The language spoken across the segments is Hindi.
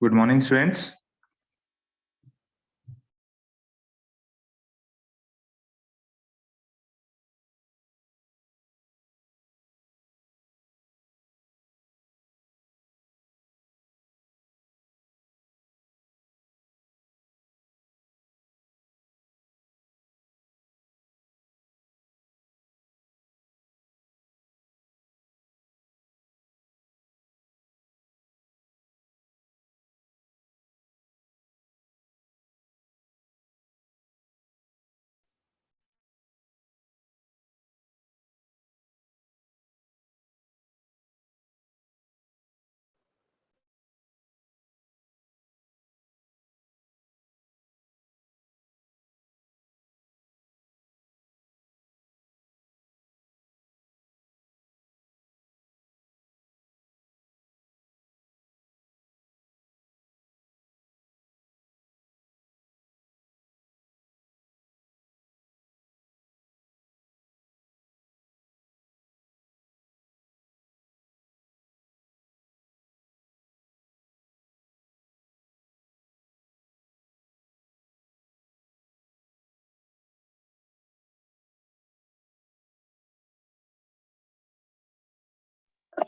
Good morning, students.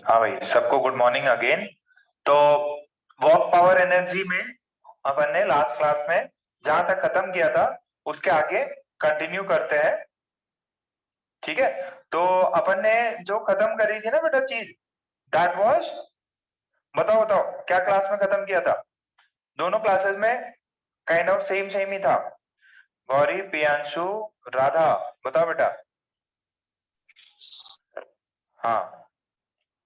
हाँ भाई, सबको गुड मॉर्निंग अगेन। तो वर्क पावर एनर्जी में अपन ने लास्ट क्लास में जहां तक खत्म किया था उसके आगे कंटिन्यू करते हैं। ठीक है, तो अपन ने जो खत्म करी थी ना बेटा चीज, दैट वाज, बताओ बताओ क्या क्लास में खत्म किया था? दोनों क्लासेस में काइंड ऑफ सेम सेम ही था। गौरी, पियांशु, राधा, बताओ बेटा। हाँ,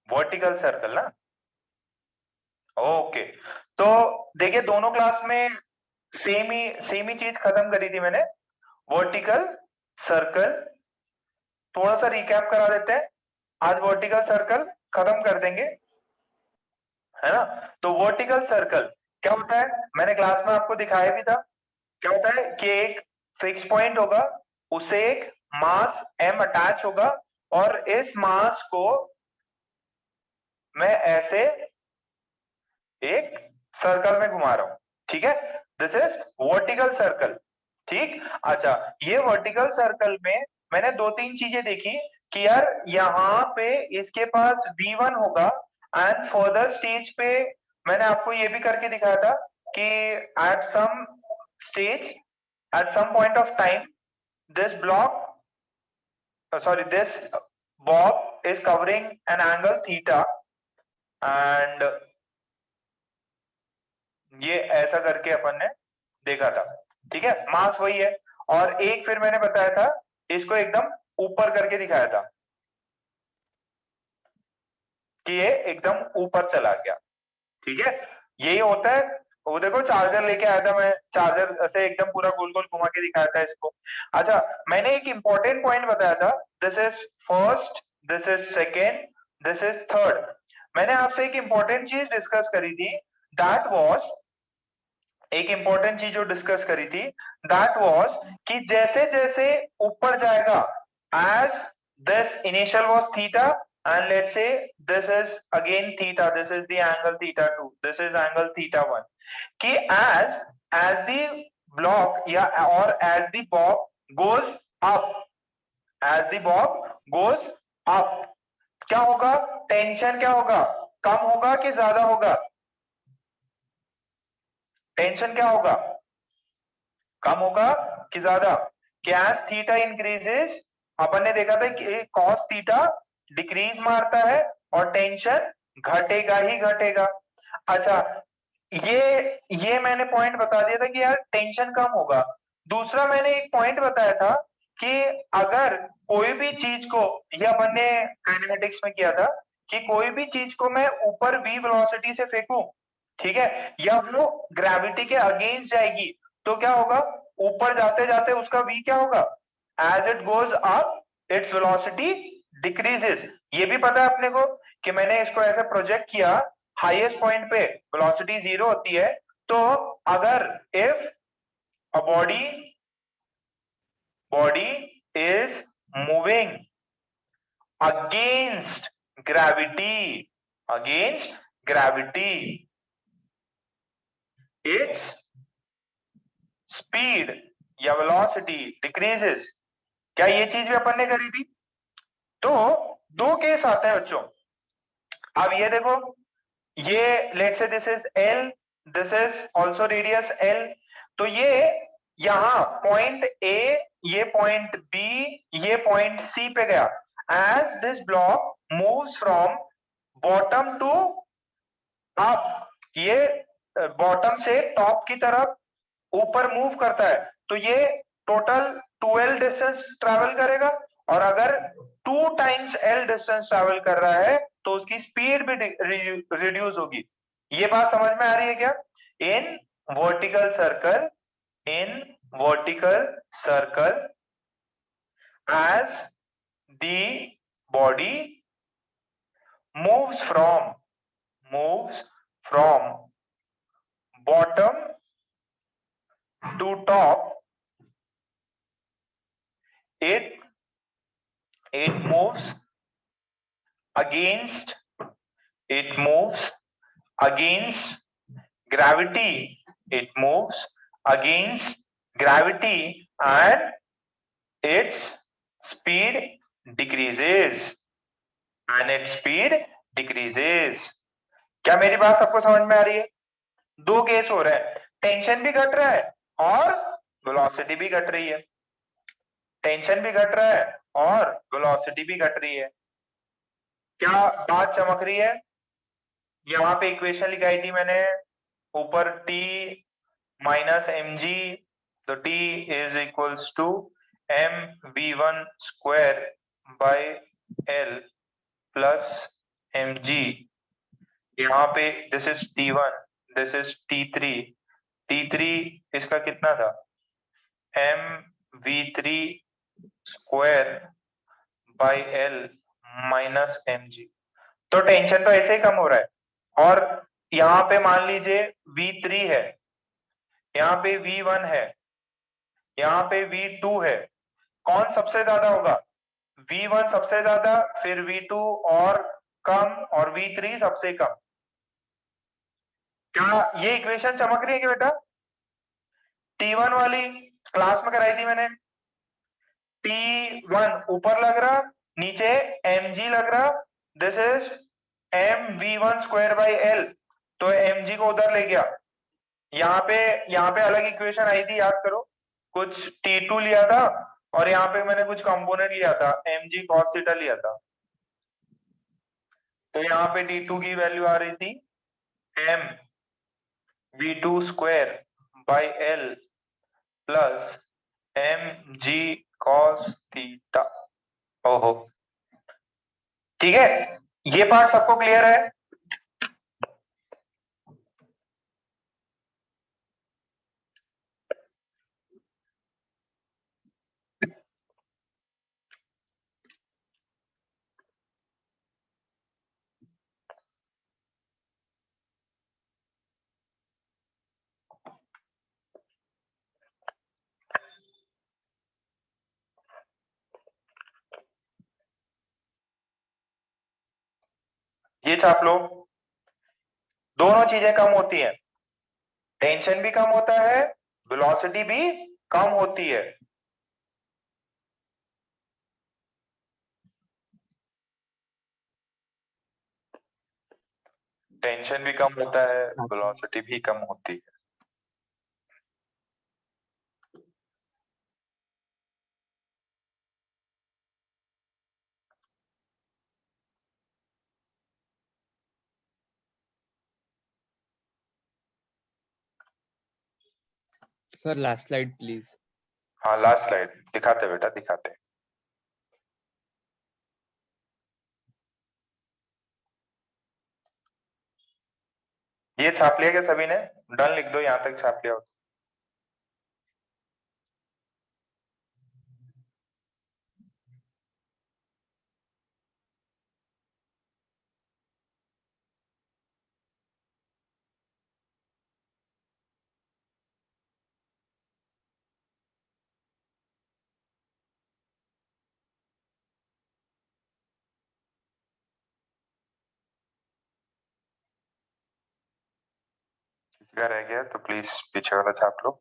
वर्टिकल सर्कल ना। ओके, तो देखिए दोनों क्लास में सेम ही चीज खत्म करी थी मैंने, वर्टिकल सर्कल। थोड़ा सा रिकैप करा देते हैं, आज वर्टिकल सर्कल खत्म कर देंगे, है ना। तो वर्टिकल सर्कल क्या होता है, मैंने क्लास में आपको दिखाया भी था। क्या होता है कि एक फिक्स पॉइंट होगा, उसे एक मास m अटैच होगा, और इस मास को मैं ऐसे एक सर्कल में घुमा रहा हूं। ठीक है, दिस इज वर्टिकल सर्कल। ठीक, अच्छा, ये वर्टिकल सर्कल में मैंने दो तीन चीजें देखी कि यार यहाँ पे इसके पास V1 होगा, एंड फर्दर स्टेज पे मैंने आपको ये भी करके दिखाया था कि at some stage, at some point of time, this block, sorry, this bob is covering an angle theta, and ये ऐसा करके अपन ने देखा था। ठीक है, मास वही है। और एक फिर मैंने बताया था, इसको एकदम ऊपर करके दिखाया था कि ये एकदम ऊपर चला गया। ठीक है, यही होता है। वो देखो चार्जर लेके आया था मैं, चार्जर से एकदम पूरा गोल गोल घुमा के दिखाया था इसको। अच्छा, मैंने एक इंपॉर्टेंट पॉइंट बताया था, this is first, this is second, this is third. मैंने आपसे एक इंपॉर्टेंट चीज डिस्कस करी थी, दैट वाज, एक इंपॉर्टेंट चीज जो डिस्कस करी थी, दैट वाज कि जैसे जैसे ऊपर जाएगा, as this initial was theta, and let's say this is again theta, this is the angle theta 2, this is angle theta 1, कि as the block या और as the bob goes up, as the bob goes up, क्या होगा, टेंशन क्या होगा, कम होगा कि ज्यादा होगा? टेंशन क्या होगा, कम होगा कि ज्यादा? as थीटा इंक्रीजेस, अपन ने देखा था कि कॉस थीटा डिक्रीज मारता है और टेंशन घटेगा ही घटेगा। अच्छा, ये मैंने पॉइंट बता दिया था कि यार टेंशन कम होगा। दूसरा मैंने एक पॉइंट बताया था कि अगर कोई भी चीज को, ये अपन ने काइनेमेटिक्स में किया था, कि कोई भी चीज को मैं ऊपर v वेलोसिटी से फेंकूं, ठीक है, या वो ग्रेविटी के अगेंस्ट जाएगी, तो क्या होगा, ऊपर जाते जाते उसका v क्या होगा, as it goes up its velocity decreases. ये भी पता है अपने को कि मैंने इसको ऐसे प्रोजेक्ट किया, हाईएस्ट पॉइंट पे वेलोसिटी 0 होती है, तो अगर if a body is moving against gravity its speed या velocity decreases। क्या ये चीज भी अपन ने करी थी? तो दो केस आते हैं बच्चों। अब ये देखो, ये let's say this is L, this is also radius L। तो ये यहां पॉइंट A, ये पॉइंट B, ये पॉइंट C पे गया। As this block moves from bottom to up, ये बॉटम से टॉप की तरफ ऊपर मूव करता है, तो ये टोटल 12 डिस्टेंस ट्रैवल करेगा। और अगर 2 टाइम्स L डिस्टेंस ट्रैवल कर रहा है तो उसकी स्पीड भी रिड्यूस होगी। ये बात समझ में आ रही है क्या? In vertical circle, in vertical circle as the body moves from bottom to top, it moves against gravity, it moves against gravity, and its speed decreases, क्या मेरी बात सबको समझ में आ रही है? दो केस हो रहे हैं, टेंशन भी घट रहा है और वेलोसिटी भी घट रही है। टेंशन भी घट रहा है और वेलोसिटी भी घट रही है। क्या बात चमक रही है? यहाँ पे इक्वेशन लिखाई थी मैंने, ऊपर T माइनस mg, तो T is equals to mv1 square by L plus mg। यहाँ पे this is T1, this is T3 इसका कितना था? mv3 square by L minus mg। तो टेंशन तो ऐसे ही कम हो रहा है। और यहाँ पे मान लीजिए V3 है, यहाँ पे V1 है, यहाँ पे V2 है, कौन सबसे ज्यादा होगा? V1 सबसे ज्यादा, फिर V2 और कम, और V3 सबसे कम। क्या ये इक्वेशन चमक रही है कि बेटा? T1 वाली क्लास में कराई थी मैंने, T1 ऊपर लग रहा, नीचे mg लग रहा, this is mv1 square by L, तो mg को उधर ले गया। यहाँ पे अलग इक्वेशन आई थी, याद करो, कुछ T2 लिया था और यहाँ पे मैंने कुछ कंपोनेंट लिया था, mg cos थीटा लिया था। तो यहाँ पे T2 की वैल्यू आ रही थी m v2 square by L plus mg cos theta. ओहो, ठीक है, ये पार्ट सबको क्लियर है? ये छाप लो, दोनों चीजें कम होती हैं, टेंशन भी कम होता है, वेलोसिटी भी कम होती है। टेंशन भी कम होता है, वेलोसिटी भी कम होती है। Sir last slide please. हाँ, लास्ट स्लाइड दिखाते बेटा, दिखाते। ये छाप लिया क्या सभी ने? डन लिख दो, यहां तक छाप लिया हो। अगर रह गया तो प्लीज पीछे वाला छाप लो।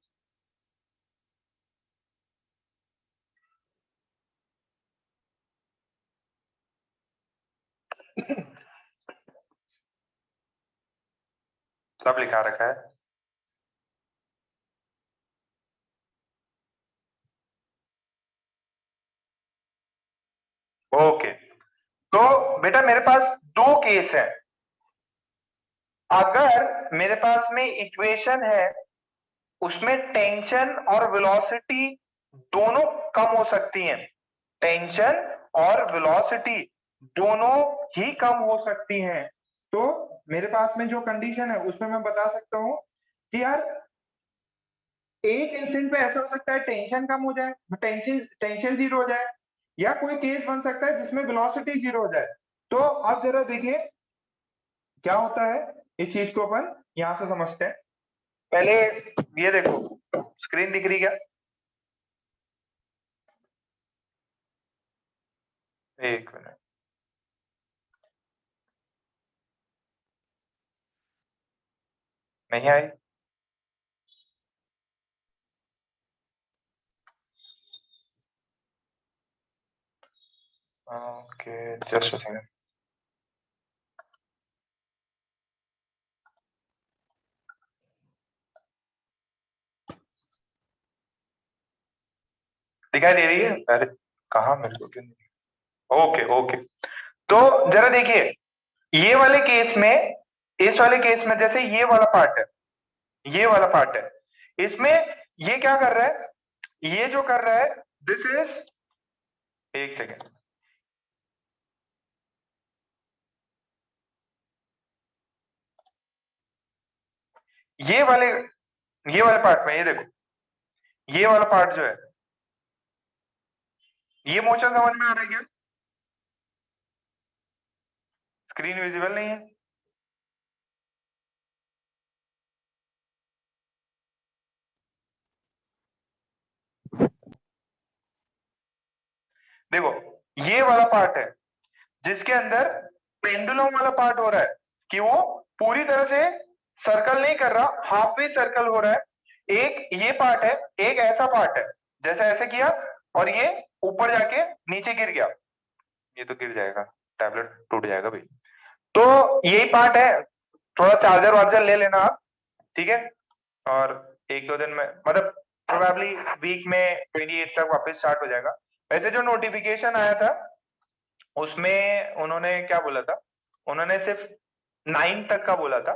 सब लिखा रखा है। ओके, तो बेटा मेरे पास दो केस है। अगर मेरे पास में इक्वेशन है उसमें टेंशन और वेलोसिटी दोनों कम हो सकती हैं, टेंशन और वेलोसिटी दोनों ही कम हो सकती हैं, तो मेरे पास में जो कंडीशन है उसमें मैं बता सकता हूं कि यार एक इंस्टेंट पे ऐसा हो सकता है टेंशन कम हो जाए, टेंशन टेंशन जीरो हो जाए, या कोई केस बन सकता है जिसमें वेलोसिटी जीरो हो जाए। तो अब जरा देखिए क्या होता है, इस चीज को अपन यहां से समझते हैं। पहले ये देखो, स्क्रीन दिख रही क्या? एक मिनट, नहीं आई? Okay, just a second. दिखाई दे रही है? अरे कहा, मेरे को क्यों नहीं? ओके ओके, तो जरा देखिए, ये वाले केस में, इस वाले केस में जैसे ये वाला पार्ट है, ये वाला पार्ट है, इसमें ये क्या कर रहा है, ये जो कर रहा है दिस इज, एक सेकेंड, ये वाले पार्ट में ये देखो, ये वाला पार्ट जो है, ये मोशन समझ में आ रहा है क्या? स्क्रीन विजिबल नहीं है? देखो, ये वाला पार्ट है जिसके अंदर पेंडुलम वाला पार्ट हो रहा है कि वो पूरी तरह से सर्कल नहीं कर रहा, हाफ वे सर्कल हो रहा है। एक ये पार्ट है, एक ऐसा पार्ट है, जैसे ऐसे किया और ये ऊपर जाके नीचे गिर गया, ये तो गिर जाएगा, टैबलेट टूट जाएगा भाई। तो यही पार्ट है, थोड़ा चार्जर वार्जर ले लेना आप, ठीक है? और एक दो दिन में, मतलब प्रोबेबली वीक में 28 तक वापस स्टार्ट हो जाएगा। वैसे जो नोटिफिकेशन आया था उसमें उन्होंने क्या बोला था, उन्होंने सिर्फ 9 तक का बोला था,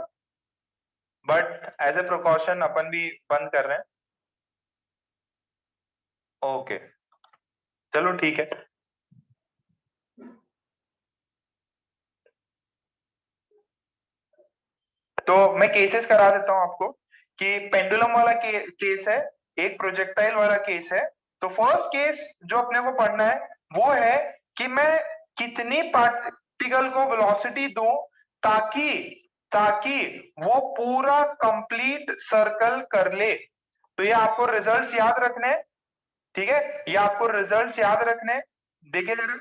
बट एज ए प्रिकॉशन अपन भी बंद कर रहे हैं। ओके, चलो ठीक है। तो मैं केसेस करा देता हूं आपको कि पेंडुलम वाला केस है, एक प्रोजेक्टाइल वाला केस है। तो फर्स्ट केस जो अपने को पढ़ना है वो है कि मैं कितनी पार्टिकल को वेलोसिटी दूं ताकि ताकि वो पूरा कंप्लीट सर्कल कर ले। तो ये आपको रिजल्ट्स याद रखने हैं, ठीक है? ये आपको रिजल्ट्स याद रखने हैं। देखिए जरा,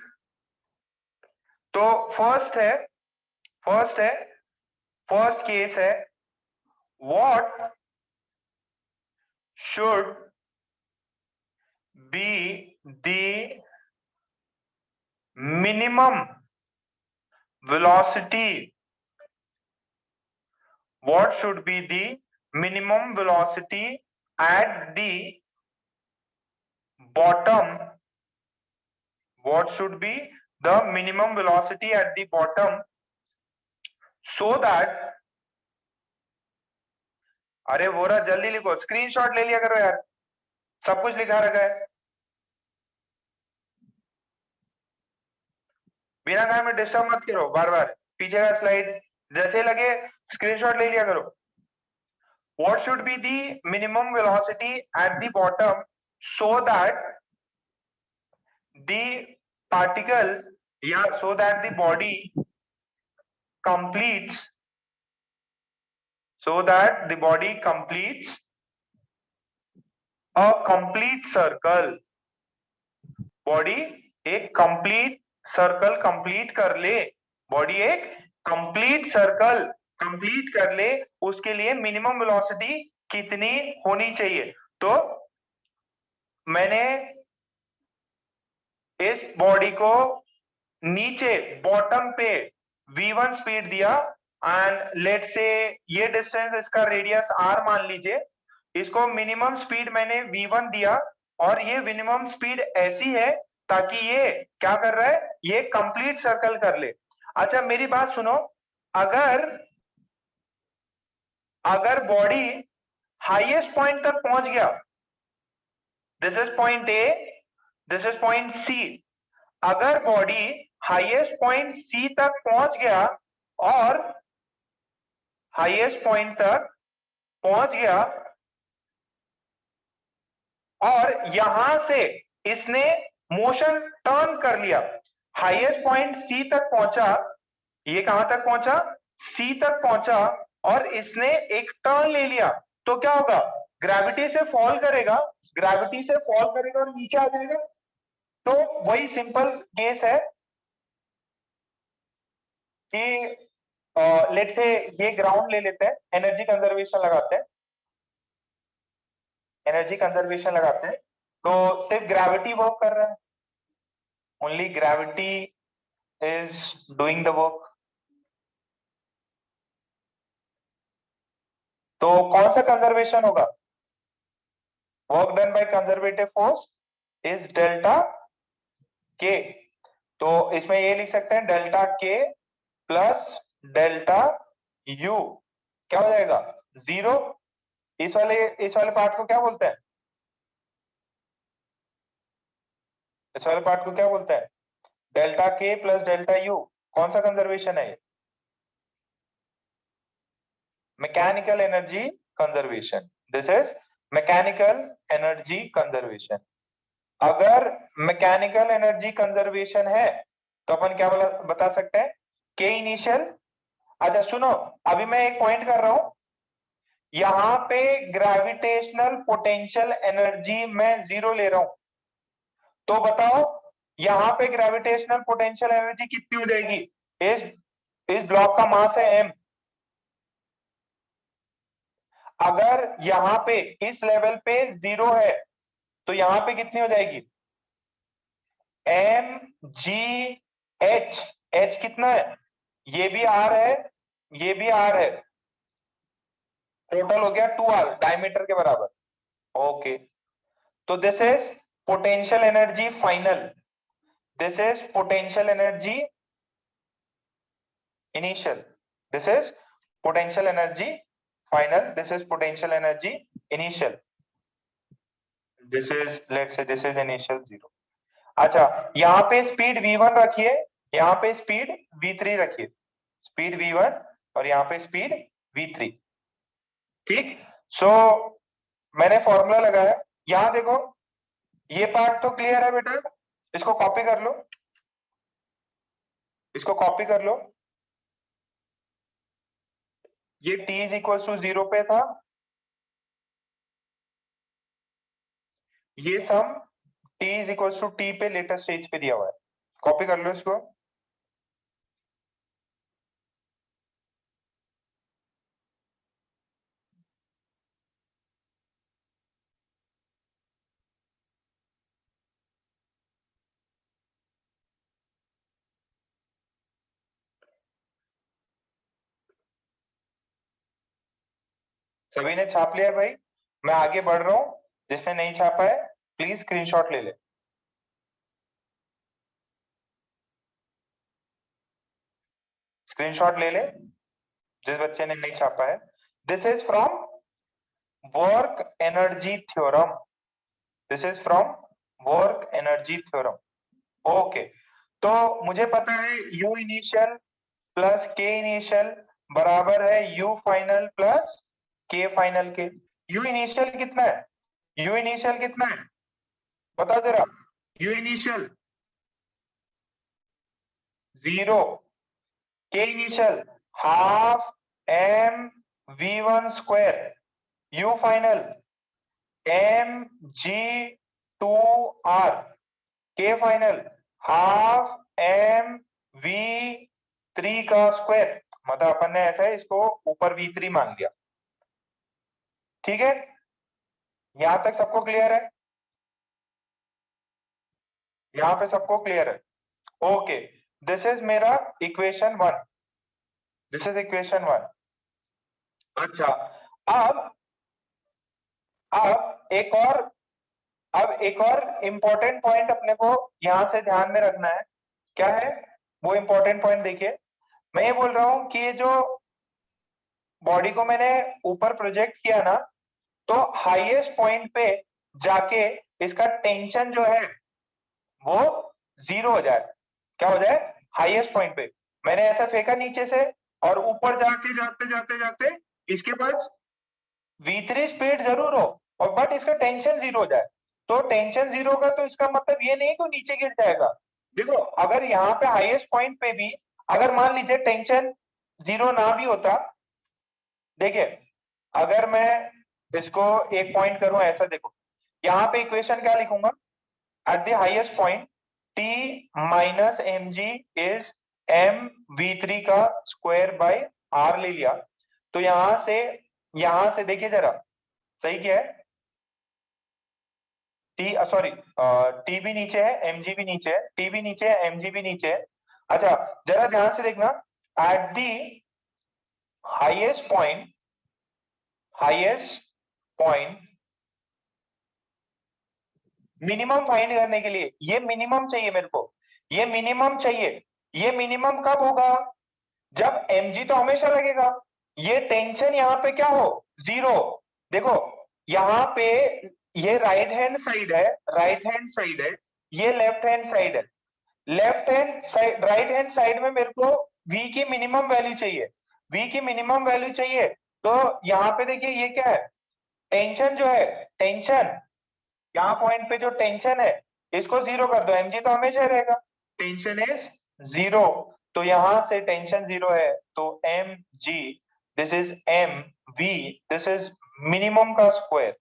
तो फर्स्ट है फर्स्ट केस है, what should be the minimum velocity, what should be the minimum velocity at the bottom, what should be the minimum velocity at the bottom so that, अरे वो रहा, जल्दी लिखो, स्क्रीनशॉट ले लिया करो यार, सब कुछ लिखा रखा है, बिना कहे में डिस्टर्ब मत करो, बार बार पीछे का स्लाइड जैसे लगे स्क्रीनशॉट ले लिया करो। What should be the minimum velocity at the bottom so that the particle, yeah, so that the body completes, so that the body completes a complete circle, body एक कंप्लीट सर्कल कंप्लीट कर ले, बॉडी एक कंप्लीट सर्कल कंप्लीट कर ले उसके लिए मिनिमम वेलोसिटी कितनी होनी चाहिए। तो मैंने इस बॉडी को नीचे बॉटम पे v1 स्पीड दिया एंड लेट से ये डिस्टेंस इसका रेडियस r मान लीजिए, इसको मिनिमम स्पीड मैंने v1 दिया और ये मिनिमम स्पीड ऐसी है ताकि ये क्या कर रहा है, ये कंप्लीट सर्कल कर ले। अच्छा मेरी बात सुनो, अगर बॉडी हाईएस्ट पॉइंट तक पहुंच गया, this is point A, this is point C, अगर बॉडी हाईएस्ट पॉइंट सी तक पहुंच गया और हाईएस्ट पॉइंट तक पहुंच गया और यहां से इसने मोशन टर्न कर लिया, हाईएस्ट पॉइंट सी तक पहुंचा, ये कहां तक पहुंचा, सी तक पहुंचा और इसने एक टर्न ले लिया, तो क्या होगा, ग्रेविटी से फॉल करेगा, ग्रेविटी से फॉल करेगा और नीचे आ जाएगा। तो वही सिंपल केस है कि लेट से ये ग्राउंड ले लेते हैं, एनर्जी कंजर्वेशन लगाते हैं, एनर्जी कंजर्वेशन लगाते हैं, तो सिर्फ ग्रेविटी वर्क कर रहा है, only gravity is doing the work. तो कौन सा कंजर्वेशन होगा, work done by conservative force is delta के, तो इसमें ये लिख सकते हैं डेल्टा के प्लस डेल्टा यू, क्या हो जाएगा, 0। इस वाले पार्ट को क्या बोलते हैं, इस वाले पार्ट को क्या बोलते हैं, डेल्टा के प्लस डेल्टा यू, कौन सा कंजर्वेशन है, mechanical energy conservation, this is mechanical energy conservation. अगर मैकेनिकल एनर्जी कंजर्वेशन है तो अपन क्या बता सकते हैं, के इनिशियल। अच्छा सुनो, अभी मैं एक पॉइंट कर रहा हूं, यहां पे ग्रेविटेशनल पोटेंशियल एनर्जी मैं 0 ले रहा हूं, तो बताओ यहां पे ग्रेविटेशनल पोटेंशियल एनर्जी कितनी हो जाएगी, इस ब्लॉक का मास है m, अगर यहां पे इस लेवल पे 0 है तो यहां पे कितनी हो जाएगी, m g h, h कितना है, ये भी r है, ये भी r है, टोटल हो गया 2r, डायमीटर के बराबर। ओके, तो this is potential energy final, this is potential energy initial, this is potential energy final, this is potential energy initial, this is let's say this is initial 0। अच्छा यहां पे स्पीड v1 रखिए, यहां पे स्पीड v3 रखिए, स्पीड v1 और यहां पे स्पीड v3, ठीक। सो मैंने फॉर्मूला लगाया, यहां देखो ये पार्ट तो क्लियर है बेटा, इसको कॉपी कर लो, इसको कॉपी कर लो, ये t इज इक्वल टू 0 पे था, ये some t is equal to t पे लेटेस्ट स्टेज पे दिया हुआ है, कॉपी कर लो इसको। सभी ने छाप लिया भाई, मैं आगे बढ़ रहा हूं, जिसने नहीं छापा है प्लीज स्क्रीनशॉट ले ले, स्क्रीनशॉट ले ले जिस बच्चे ने नहीं छापा है। This is from work energy theorem, this is from work energy theorem. Okay, तो मुझे पता है you initial plus k initial बराबर है you final plus k final के। यू इनिशियल कितना है, यू इनिशियल कितना है बता जरा, यू इनिशियल 0, के initial half m v1 square, you final m g 2r, के फाइनल हाफ m v3 का स्क्वायर। मतलब अपन ने ऐसा है इसको ऊपर V3 मान लिया। ठीक है, यहां तक सबको क्लियर है? यहां पे सबको क्लियर है? ओके, दिस इज मेरा इक्वेशन 1, दिस इज इक्वेशन 1। अच्छा, अब अब एक और अब एक और इंपॉर्टेंट पॉइंट अपने को यहां से ध्यान में रखना है। क्या है वो इंपॉर्टेंट पॉइंट? देखिए, मैं ये बोल रहा हूं कि ये जो बॉडी को मैंने ऊपर प्रोजेक्ट किया ना, तो हाईएस्ट पॉइंट पे जाके इसका टेंशन जो है वो 0 हो जाए। क्या हो जाए? हाईएस्ट पॉइंट पे मैंने ऐसा फेंका नीचे से, और ऊपर जाके जाते जाते जाते इसके पास V3 स्पीड जरूर हो, और बट इसका टेंशन 0 हो जाए। तो टेंशन 0 होगा तो इसका मतलब ये नहीं कि वो नीचे गिर जाएगा। देखो, अगर यहाँ पे हाईएस्ट पॉइंट पे भी अगर मान लीजिए टेंशन 0 ना भी होता, देखिए अगर मैं इसको एक पॉइंट करूं ऐसा, देखो यहाँ पे इक्वेशन क्या लिखूंगा? At the highest point T minus m g is mv3 का स्क्वायर बाय r ले लिया। तो यहां से देखिए जरा, सही क्या है? टी सॉरी, टी भी नीचे है, mg भी नीचे है, टी भी नीचे है, mg भी नीचे है। अच्छा, जरा ध्यान से देखना, at the highest point, highest point minimum find करने के लिए ये मिनिमम चाहिए मेरे को, ये मिनिमम चाहिए। ये मिनिमम कब होगा? जब mg तो हमेशा लगेगा, ये टेंशन यहाँ पे क्या हो? 0। देखो यहाँ पे ये राइट हैंड साइड है, राइट हैंड साइड है, ये लेफ्ट हैंड साइड है। Left hand side, right hand side में मेरे को v की मिनिमम वैल्यू चाहिए, v की मिनिमम वैल्यू चाहिए। तो यहाँ पे देखिए ये क्या है? टेंशन जो है, टेंशन यहाँ पॉइंट पे जो टेंशन है इसको 0 कर दो, mg तो हमेशा रहेगा, टेंशन इज 0। तो यहां से टेंशन 0 है, तो mg, this is mv, this is minimum का स्क्वायर,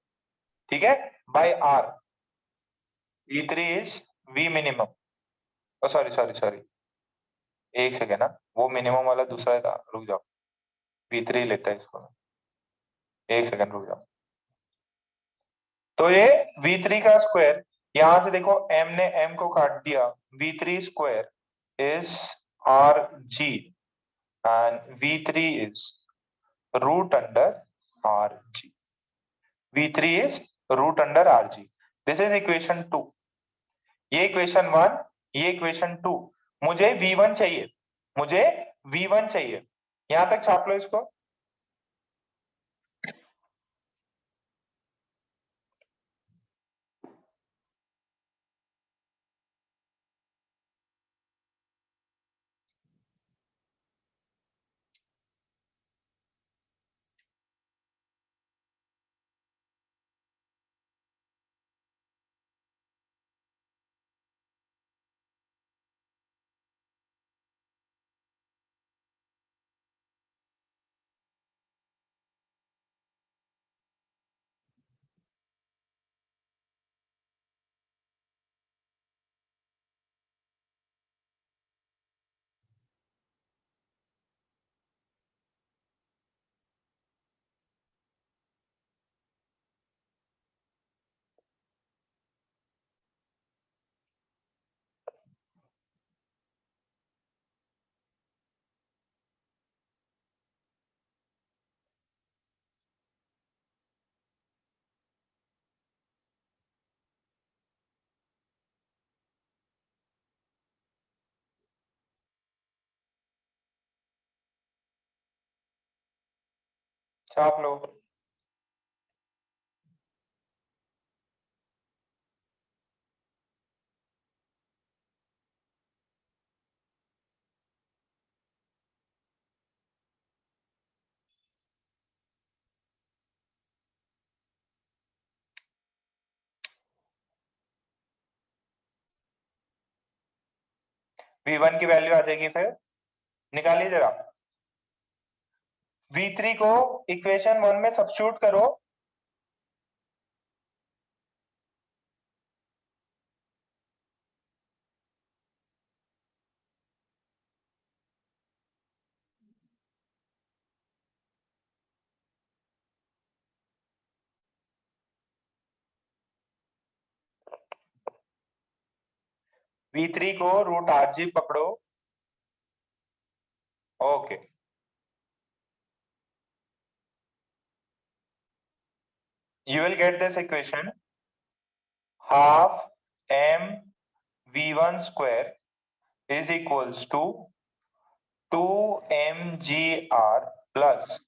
ठीक है, by r। V3 is v minimum, sorry sorry sorry, एक सेकेंड ना, वो मिनिमम वाला दूसरा था, रुक जाओ, V3 लेता है इसको, एक सेकेंड रुक जाओ। तो ये V3 का स्क्वायर, यहां से देखो m ने m को काट दिया, V3 square is rg and V3 is root under rg, V3 is root under rg, this is equation 2। ये इक्वेशन 1, ये इक्वेशन 2। मुझे V1 चाहिए, मुझे V1 चाहिए, यहां तक छाप लो इसको। छाप लो। V1 की वैल्यू आ जाएगी, फिर निकालिए जरा। V3 को इक्वेशन 1 में सब्स्टिट्यूट करो, V3 को रूट RG पकड़ो। Okay, you will get this equation half m v1 square is equals to 2mgr plus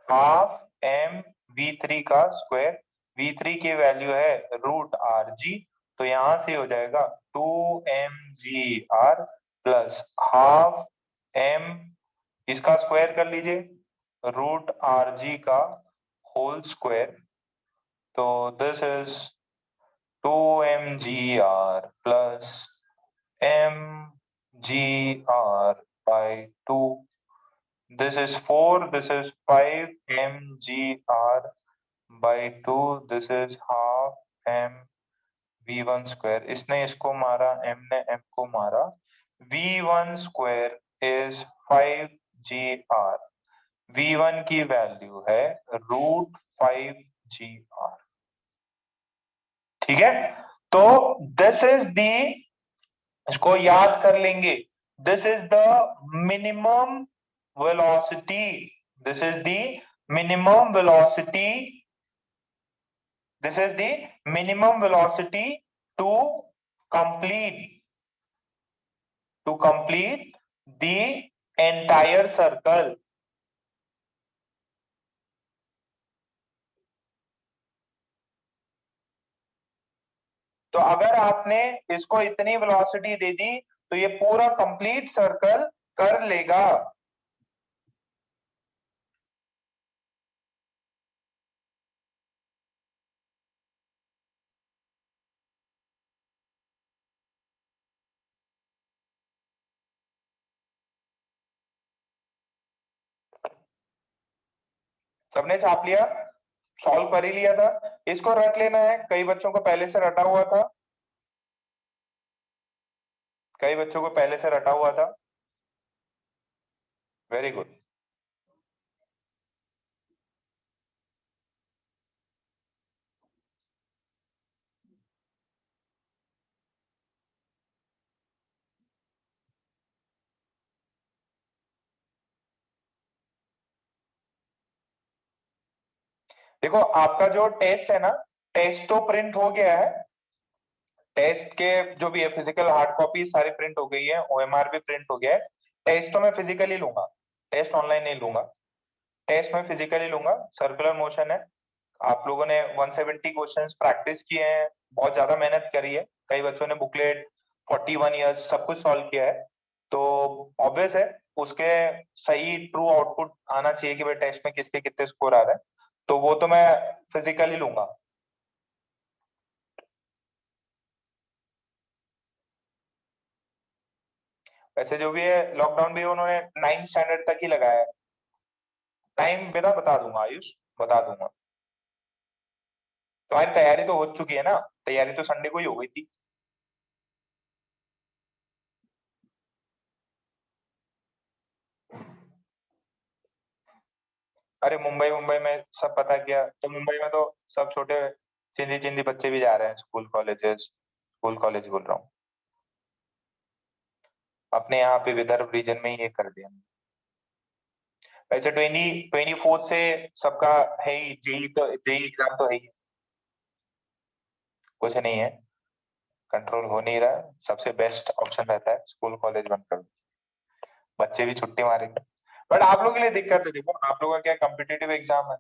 half m v3 का स्क्वायर। v3 की वैल्यू है रूट rg, तो यहां से हो जाएगा 2mgr प्लस हाफ m, इसका स्क्वायर कर लीजिए, रूट rg का होल स्क्वायर, तो this is 2mgr plus mgr by 2. This is 4, this is 5 mgr by 2, this is half m v1 square. इसने इसको मारा, m ने m को मारा, v1 square is 5gr, v1 की वैल्यू है रूट 5gr। ठीक है, तो दिस इज दी, इसको याद कर लेंगे, this is the minimum velocity, this is the minimum velocity, this is the minimum velocity to complete the entire circle। तो अगर आपने इसको इतनी वेलोसिटी दे दी तो ये पूरा कंप्लीट सर्कल कर लेगा। सबने छाप लिया, सॉल्व कर ही लिया था, इसको रट लेना है, कई बच्चों को पहले से रटा हुआ था, कई बच्चों को पहले से रटा हुआ था। Very good. देखो आपका जो टेस्ट है ना, टेस्ट तो प्रिंट हो गया है, टेस्ट के जो भी है फिजिकल हार्ड कॉपी सारी प्रिंट हो गई है, ओएमआर भी प्रिंट हो गया है। टेस्ट तो मैं फिजिकली लूंगा, टेस्ट ऑनलाइन नहीं लूंगा, टेस्ट मैं फिजिकली लूंगा। सर्कुलर मोशन है, आप लोगों ने 170 क्वेश्चंस प्रैक्टिस किए हैं, बहुत ज्यादा मेहनत करी है, कई बच्चों ने बुकलेट 41 इयर्स सब कुछ सॉल्व किया है, तो ऑब्वियस है उसके सही ट्रू आउटपुट आना चाहिए कि भाई टेस्ट में किसके कितने स्कोर आ रहे हैं, तो वो तो मैं फिजिकली लूंगा। वैसे जो भी है लॉकडाउन भी उन्होंने 9th स्टैंडर्ड तक ही लगाया है। टाइम बेटा बता दूंगा आयुष, बता दूंगा। तुम्हारी तैयारी तो हो चुकी है ना, तैयारी तो संडे को ही हो गई थी। अरे मुंबई मुंबई में सब पता किया तो मुंबई में तो सब छोटे चिंदी चिंदी बच्चे भी जा रहे हैं स्कूल कॉलेजेस, स्कूल कॉलेज बोल रहा हूँ, अपने यहाँ पे विदर्भ रीजन में ही ये कर दिया। वैसे 24 से सबका है ही, जेई तो जेई एग्जाम तो है ही, कुछ नहीं है, कंट्रोल हो नहीं रहा, सबसे बेस्ट ऑप्शन रहता है स्कूल कॉलेज बंद कर दो, बच्चे भी छुट्टी मारेंगे। बट आप लोगों के लिए दिक्कत है, देखो आप लोगों का क्या कॉम्पिटिटिव एग्जाम है।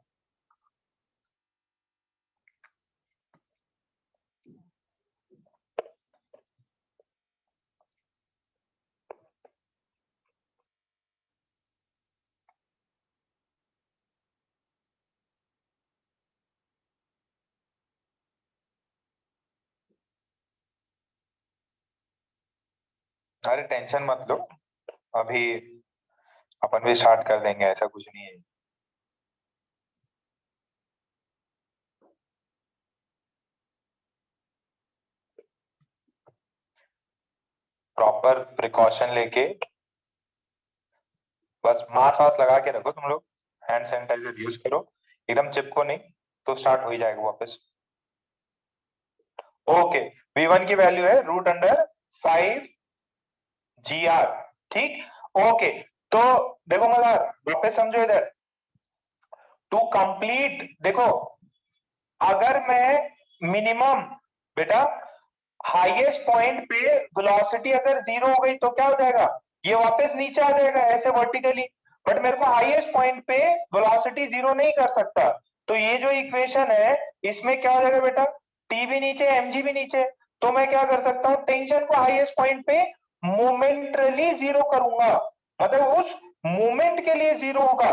अरे टेंशन मत लो, अभी अपन भी स्टार्ट कर देंगे, ऐसा कुछ नहीं है। प्रॉपर प्रिकॉशन लेके बस मास्क वास्क लगा के रखो तुम लोग, हैंड सैनिटाइजर यूज करो, एकदम चिपको नहीं, तो स्टार्ट हो ही जाएगा वापस। ओके, v1 की वैल्यू है रूट अंडर 5 GR। ठीक, ओके। तो देखो मल्हार, वापस समझो इधर। टू कंप्लीट, देखो अगर मैं मिनिमम, बेटा हाईएस्ट पॉइंट पे वेलोसिटी अगर 0 हो गई तो क्या हो जाएगा, ये वापस नीचे आ जाएगा ऐसे वर्टिकली। बट मेरे को हाईएस्ट पॉइंट पे वेलोसिटी 0 नहीं कर सकता, तो ये जो इक्वेशन है इसमें क्या हो जाएगा बेटा, टी भी नीचे एमजी भी नीचे। तो मैं क्या कर सकता हूँ, टेंशन को हाईएस्ट पॉइंट पे मोमेंटरली 0 करूंगा, मतलब उस मोमेंट के लिए 0 होगा,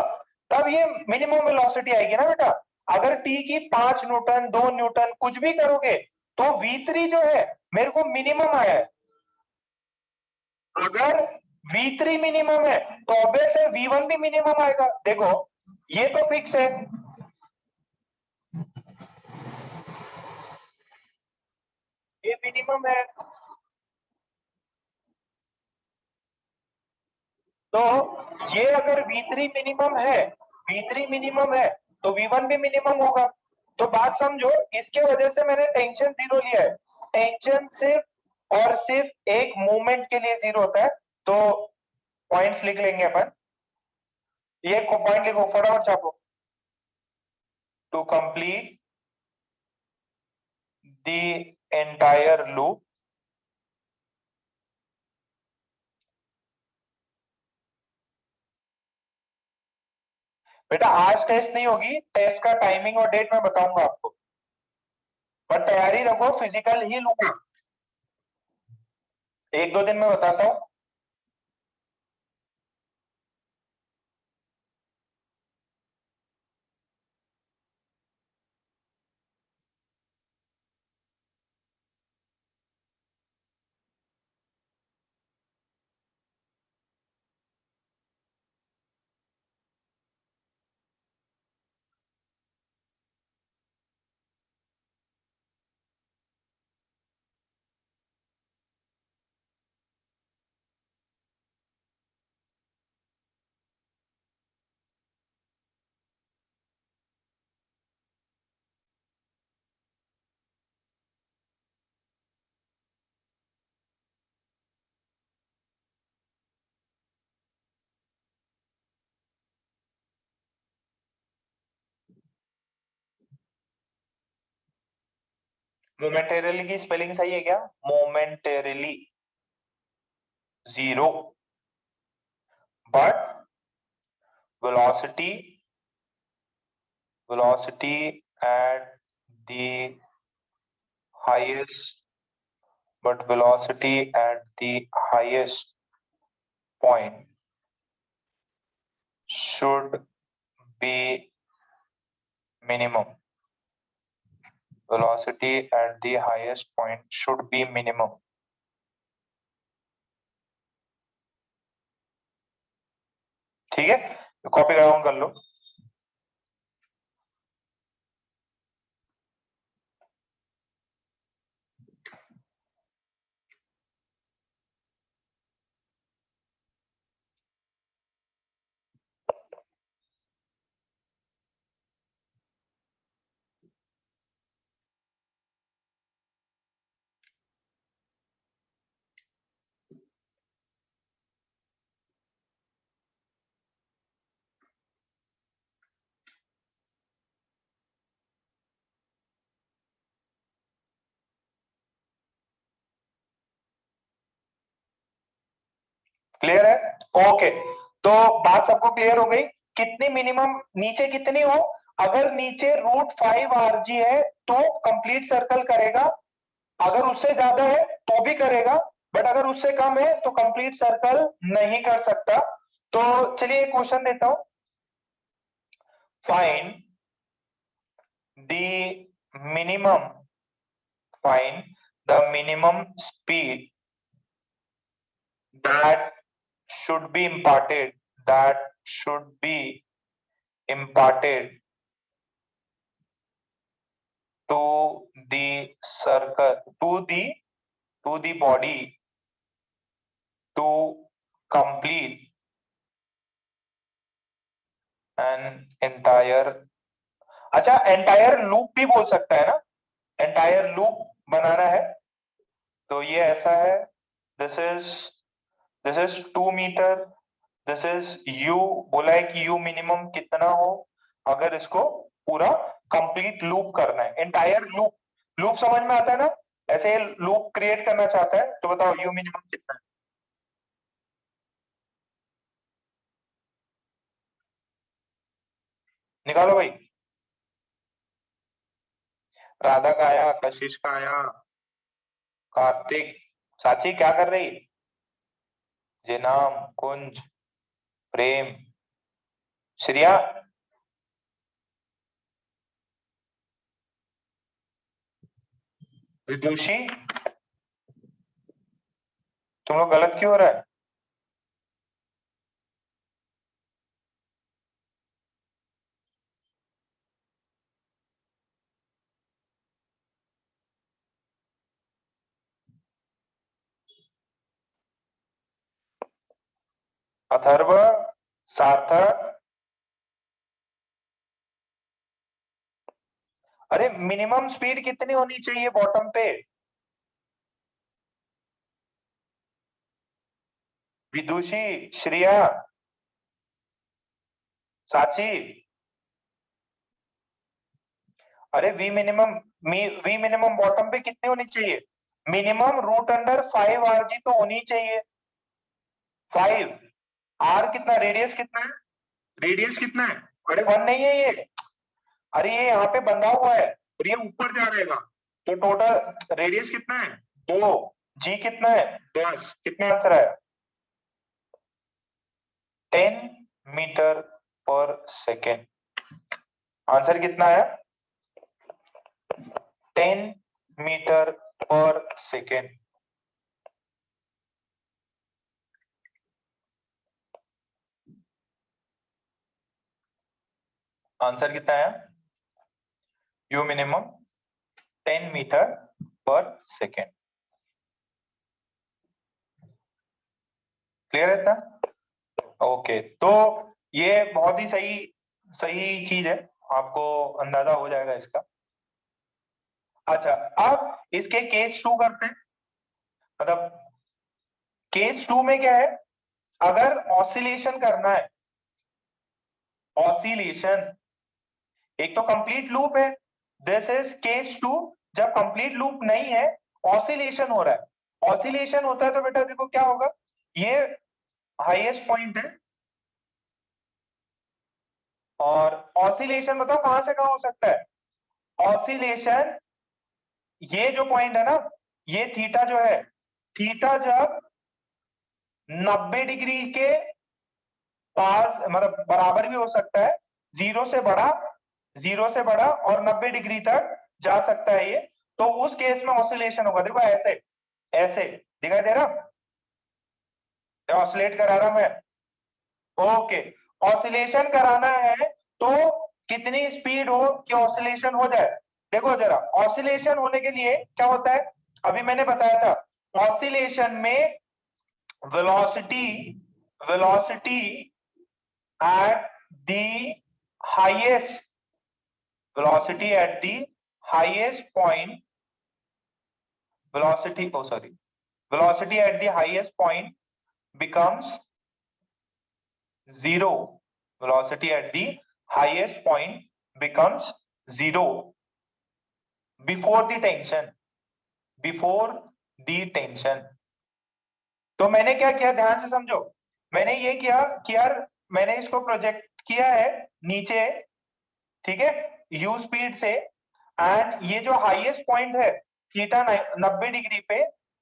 तब ये मिनिमम वेलोसिटी आएगी ना बेटा। अगर टी की 5 न्यूटन 2 न्यूटन कुछ भी करोगे तो V3 जो है मेरे को मिनिमम आया है। अगर V3 मिनिमम है तो ऑब्वियस है V1 भी मिनिमम आएगा। देखो ये तो फिक्स है, ये मिनिमम है, तो ये अगर V3 मिनिमम है, V3 मिनिमम है तो V1 भी मिनिमम होगा। तो बात समझो, इसके वजह से मैंने टेंशन 0 लिया है। टेंशन सिर्फ और सिर्फ एक मूवमेंट के लिए 0 होता है। तो पॉइंट्स लिख लेंगे अपन, ये पॉइंट लिखो फटाफट छापो। To complete the entire loop, बेटा आज टेस्ट नहीं होगी, टेस्ट का टाइमिंग और डेट मैं बताऊंगा आपको, पर तैयारी रखो, फिजिकल ही लूंगा, 1-2 दिन में बताता हूं। मोमेंटेरली की स्पेलिंग सही है क्या, मोमेंटेरली 0, but velocity at the highest, but velocity at the highest point should be minimum. Velocity at the highest point should be minimum. ठीक है, कॉपी डाउन कर लो। क्लियर है, ओके। तो बात सबको क्लियर हो गई, कितनी मिनिमम, नीचे कितनी हो, अगर नीचे √5 RG है तो कंप्लीट सर्कल करेगा, अगर उससे ज्यादा है तो भी करेगा, बट अगर उससे कम है तो कंप्लीट सर्कल नहीं कर सकता। तो चलिए एक क्वेश्चन देता हूं, find the minimum, find the minimum speed that should be imparted, that should be imparted to the circle, to the body to complete an entire, अच्छा एंटायर लूप भी बोल सकता है ना, एंटायर लूप बनाना है, तो ये ऐसा है, this is 2 metre, this is u, बोला है कि यू मिनिमम कितना हो अगर इसको पूरा कंप्लीट लूप करना है, एंटायर लूप। लूप समझ में आता है ना, ऐसे लूप क्रिएट करना चाहता है तो बताओ यू मिनिमम कितना है। निकालो भाई। राधा का आया, कशिश का आया, कार्तिक, साची क्या कर रही, जेनाम, कुंज, प्रेम, श्रिया, विदुषी, तुम लोग गलत क्यों हो रहा है। अथर्व, सार्थक, अरे मिनिमम स्पीड कितनी होनी चाहिए बॉटम पे। विदुषी, श्रिया, साची, अरे वी मिनिमम बॉटम पे कितनी होनी चाहिए, मिनिमम रूट अंडर 5 RG तो होनी चाहिए। 5, आर कितना, रेडियस कितना है, रेडियस कितना है, अरे 1 नहीं है ये, अरे ये यहाँ पे बंधा हुआ है और ये ऊपर जा रहेगा, तो टोटल रेडियस कितना है 2, जी कितना है 10, कितना आंसर है 10 मीटर पर सेकेंड। आंसर कितना है 10 मीटर पर सेकेंड। आंसर कितना है, you minimum 10 metre per second. Clear है इतना। ओके, तो ये बहुत ही सही सही चीज है, आपको अंदाजा हो जाएगा इसका। अच्छा, अब इसके केस 2 करते हैं। मतलब केस 2 में क्या है, अगर ऑसिलेशन करना है, ऑसिलेशन, एक तो कंप्लीट लूप है, दिस इज केस 2, जब कंप्लीट लूप नहीं है, ऑसिलेशन हो रहा है। ऑसिलेशन होता है तो बेटा देखो क्या होगा, ये हाईएस्ट पॉइंट है, और ऑसिलेशन बताओ कहां से कहां हो सकता है, ऑसिलेशन ये जो पॉइंट है ना, ये थीटा जो है, थीटा जब 90 डिग्री के पास, मतलब बराबर भी हो सकता है, जीरो से बड़ा, जीरो से बड़ा और 90 डिग्री तक जा सकता है ये, तो उस केस में ऑसिलेशन होगा। देखो ऐसे, ऐसे दिखाई दे रहा, ऑसिलेट करा रहा मैं, ओके। ऑसिलेशन कराना है तो कितनी स्पीड हो कि ऑसिलेशन हो जाए, देखो जरा, ऑसिलेशन होने के लिए क्या होता है, अभी मैंने बताया था, ऑसिलेशन में velocity, velocity at the highest, velocity at the highest point, velocity, oh sorry, velocity at the highest point becomes zero, velocity at the highest point becomes zero before the tension, before the tension। तो मैंने क्या किया, ध्यान से समझो, मैंने ये किया कि यार मैंने इसको प्रोजेक्ट किया है नीचे, ठीक है, यू स्पीड से, एंड ये जो हाईएस्ट पॉइंट है थीटा 90 डिग्री पे,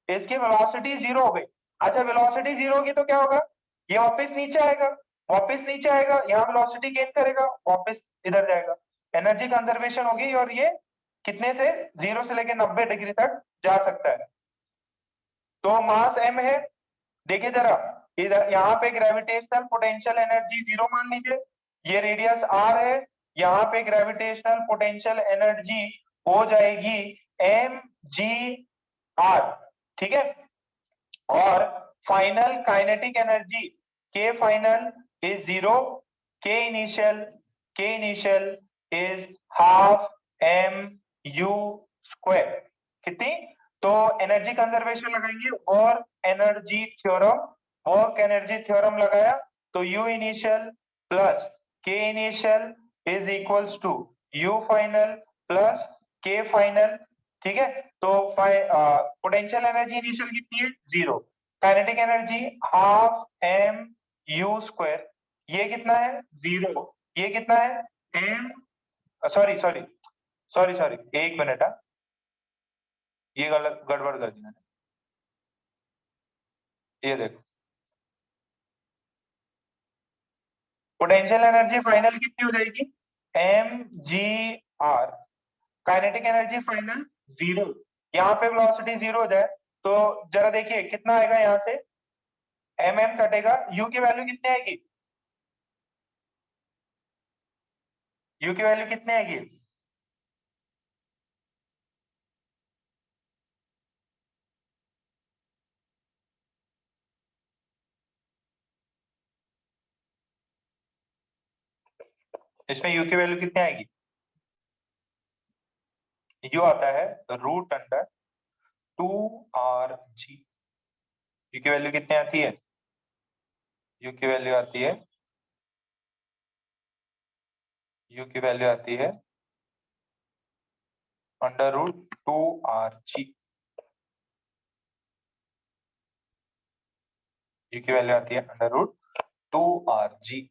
इसकी वेलोसिटी जीरो हो गई। अच्छा, वेलोसिटी जीरो होगी तो क्या होगा, ये वापस नीचे आएगा, वापस नीचे आएगा, यहाँ वेलोसिटी गेन करेगा, वापस इधर जाएगा, एनर्जी कंजर्वेशन होगी, और ये कितने से, जीरो से लेके 90 डिग्री तक जा सकता है। तो मास m है, देखिए जरा, इधर यहाँ पे ग्रेविटेशनल पोटेंशियल एनर्जी जीरो मान लीजिए, ये रेडियस r है, यहाँ पे ग्रेविटेशनल पोटेंशियल एनर्जी हो जाएगी mgr, ठीक है, और final kinetic energy k final is zero, k initial is half mu square, कितनी, तो एनर्जी कंजर्वेशन लगाएंगे और energy theorem, work energy theorem लगाया तो u initial plus k initial is equals to u final plus k final. ठीक है, तो पोटेंशियल एनर्जी इनिशियल कितनी है? 0। Kinetic energy half m u square, ये कितना है? 0। ये कितना है? M, sorry sorry sorry sorry, एक मिनट, ये गलत गड़बड़ कर दी मैंने। ये देखो, पोटेंशियल एनर्जी फाइनल कितनी हो जाएगी? M g r. Kinetic energy final 0। यहाँ पे वेलोसिटी 0 हो जाए तो जरा देखिए कितना आएगा, यहाँ से एम एम कटेगा, यू की वैल्यू कितनी आएगी? यू की वैल्यू कितनी आएगी? इसमें यू की वैल्यू कितनी आएगी? यू आता है रूट अंडर 2 RG। यू की वैल्यू कितनी आती है? यू की वैल्यू आती है, यू की वैल्यू आती है √2 RG। यू की वैल्यू आती है √2 RG।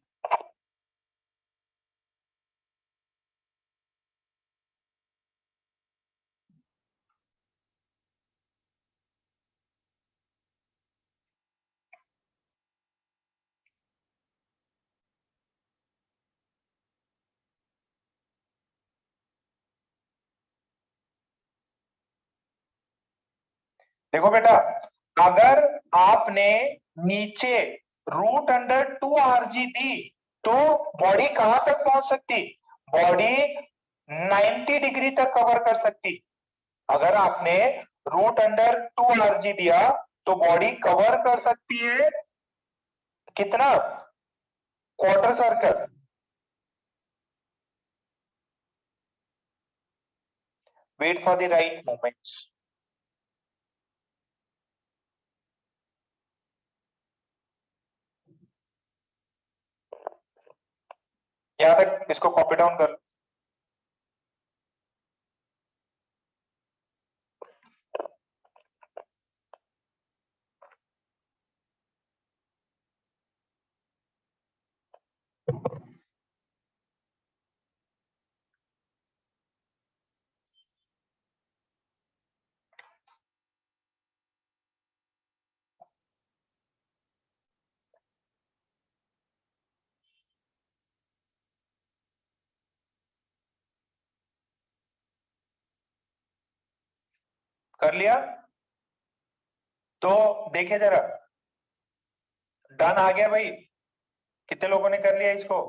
देखो बेटा, अगर आपने नीचे √2 RG दी तो बॉडी कहां तक पहुंच सकती? बॉडी 90 डिग्री तक कवर कर सकती। अगर आपने √2 RG दिया तो बॉडी कवर कर सकती है कितना? Quarter circle. Wait for the right moments. यहां तक इसको कॉपी डाउन कर लो। कर लिया? तो देखिए जरा, डन आ गया भाई? कितने लोगों ने कर लिया इसको?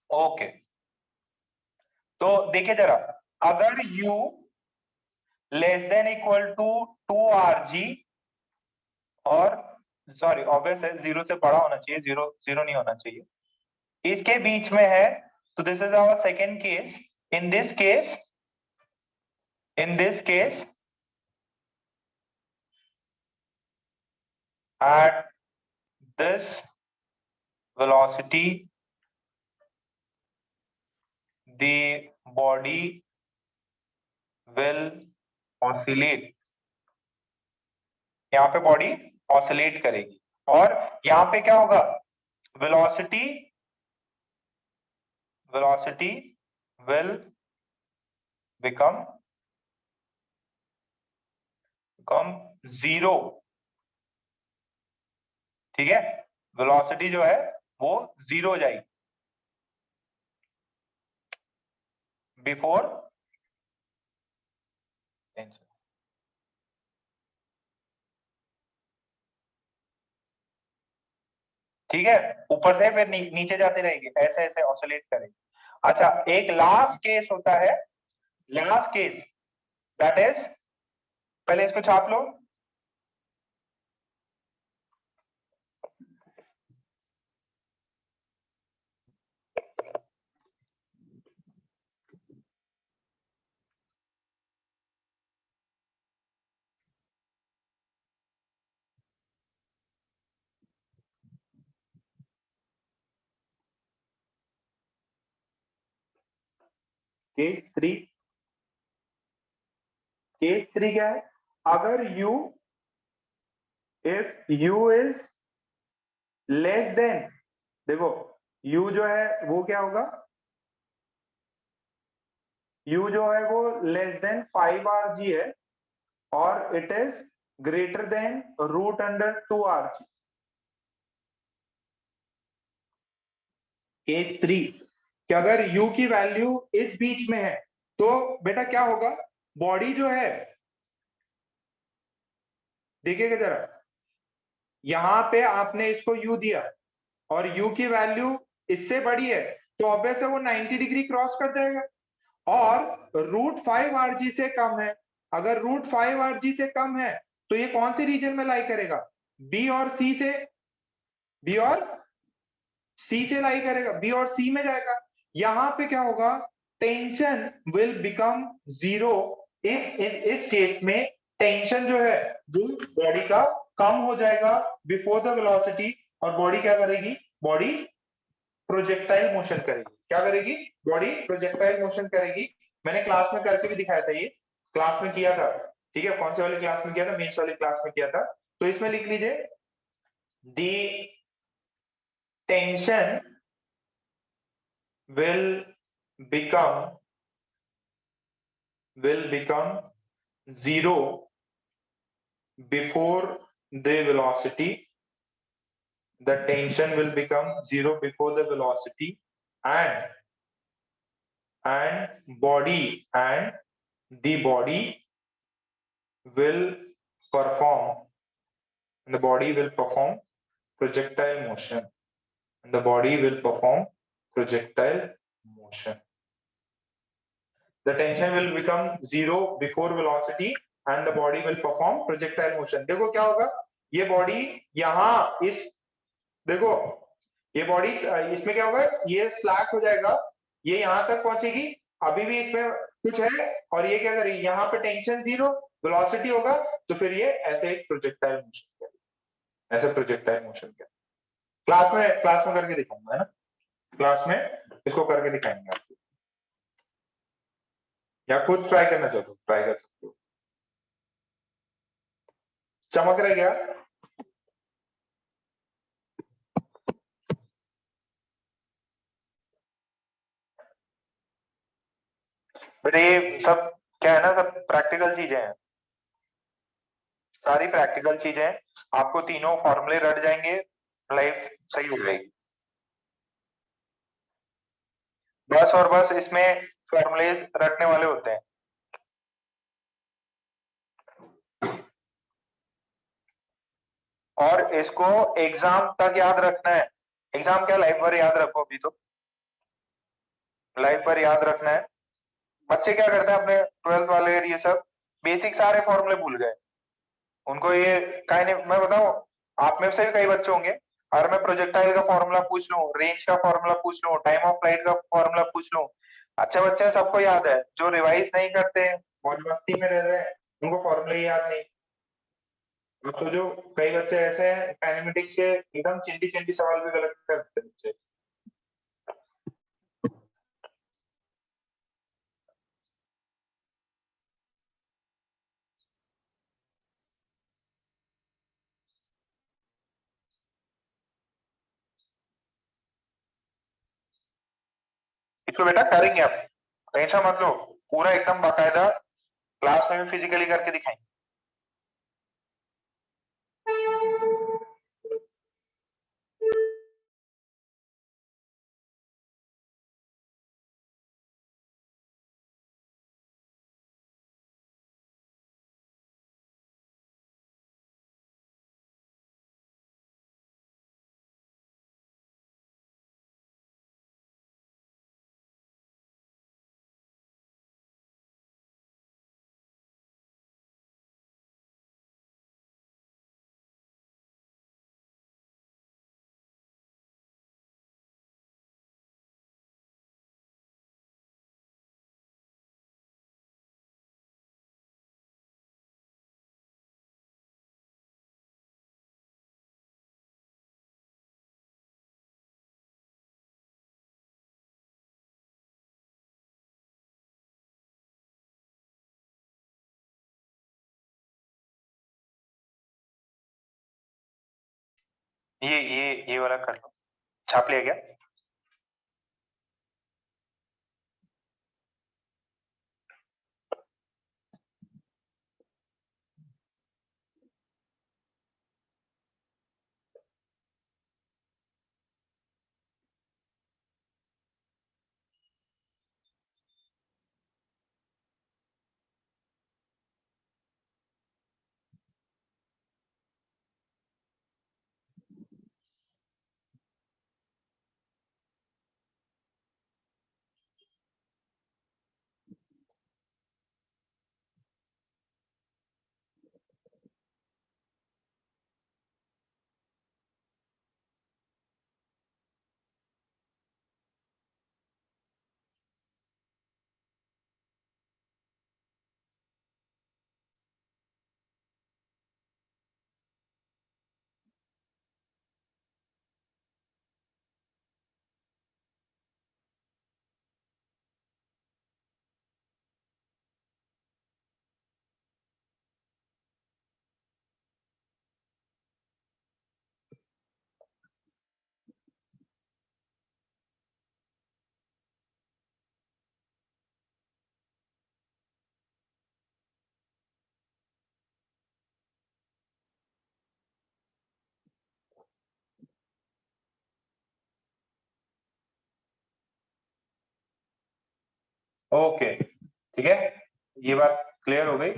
ओके, तो देखिए जरा, अगर u less than equal to 2 RG, और सॉरी ऑब्वियस है 0 से बड़ा होना चाहिए, 0 0 नहीं होना चाहिए, इसके बीच में है, तो this is our second case. In this case, in this case at this velocity the body will oscillate। यहाँ पे बॉडी ऑसिलेट करेगी, और यहाँ पे क्या होगा? Velocity, velocity will become 0। ठीक है, वेलोसिटी जो है वो 0 हो जाएगी। Before tension. ठीक है, ऊपर से फिर नीचे जाते रहेंगे, ऐसे ऐसे ऑसिलेट करेंगे। अच्छा, एक लास्ट केस होता है, लास्ट केस, दैट इज, पहले इसको छाप लो। केस 3, केस 3 क्या है? अगर u, if u is less than, देखो u जो है वो क्या होगा, u जो है वो लेस देन 5rg है, और it is greater than root under 2rg। Case 3 कि अगर u की वैल्यू इस बीच में है, तो बेटा क्या होगा, बॉडी जो है, देखिएगा जरा, यहां पे आपने इसको u दिया और u की वैल्यू इससे बड़ी है, तो ऑब्वियस है वो 90 डिग्री क्रॉस कर जाएगा, और √5rg से कम है। अगर √5rg से कम है तो ये कौन से रीजन में लाई करेगा, बी और सी से, बी और सी से लाई करेगा, बी और सी में जाएगा। यहां पे क्या होगा, टेंशन विल बिकम जीरो। इस केस में टेंशन जो है वो बॉडी का कम हो जाएगा बिफोर द वेलोसिटी, और बॉडी क्या करेगी, बॉडी प्रोजेक्टाइल मोशन करेगी। क्या करेगी, बॉडी प्रोजेक्टाइल मोशन करेगी। मैंने क्लास में करके भी दिखाया था, ये क्लास में किया था, ठीक है, कौन से वाली क्लास में किया था, मेंस वाली क्लास में किया था। तो इसमें लिख लीजिए, दी tension will become zero before the velocity. The tension will become zero before the velocity, and body, and the body will perform, the body will perform projectile motion, and the body will perform projectile motion. The tension will become zero before velocity and the body will perform projectile motion. देखो क्या होगा, ये बॉडी यहां इस, देखो ये बॉडी इसमें क्या होगा, ये स्लैक हो जाएगा, ये यहां तक पहुंचेगी, अभी भी इसमें कुछ है, और ये क्या करेगी, यहाँ पे टेंशन जीरो, वेलोसिटी होगा, तो फिर ये ऐसे एक प्रोजेक्टाइल मोशन करेगी, ऐसे प्रोजेक्टाइल मोशन करेगी। क्लास में करके दिखाऊंगा, है ना, क्लास में इसको करके दिखाएंगे आपको, या खुद ट्राई करना चाहते हो ट्राई कर सकते हो। चमक रहा है क्या? बेटा ये सब क्या है ना, सब प्रैक्टिकल चीजें हैं, सारी प्रैक्टिकल चीजें हैं, आपको तीनों फॉर्मूले रट जाएंगे, लाइफ सही हो जाएगी। बस और बस इसमें फॉर्मूले रटने वाले होते हैं। और इसको एग्जाम तक याद रखना है, एग्जाम क्या लाइफ भर याद रखो, अभी तो लाइफ भर याद रखना है। बच्चे क्या करते हैं अपने 12th वाले, ये सब बेसिक सारे फॉर्मूले भूल गए, उनको ये कहीं नहीं, मैं बताऊं, आप में से भी कई बच्चे होंगे, अगर मैं प्रोजेक्टाइल का फॉर्मूला पूछ लूं, रेंज का फॉर्मूला पूछ लूं, टाइम ऑफ फ्लाइट का फॉर्मूला पूछ लूं, अच्छे बच्चे सबको याद है, जो रिवाइज नहीं करते, मौज मस्ती में रह रहे हैं, उनको फॉर्मूले याद नहीं। तो जो कई बच्चे ऐसे हैं काइनेमेटिक्स के, एकदम चिंटी चिंटी सवाल भी गलत करते हैं बच्चे। इसको बेटा करेंगे आप, टेंशन मत लो, पूरा एकदम बाकायदा क्लास में भी फिजिकली करके दिखाएंगे। ये वाला कर लो, छाप लिया क्या? ओके, ठीक है, ये बात क्लियर हो गई।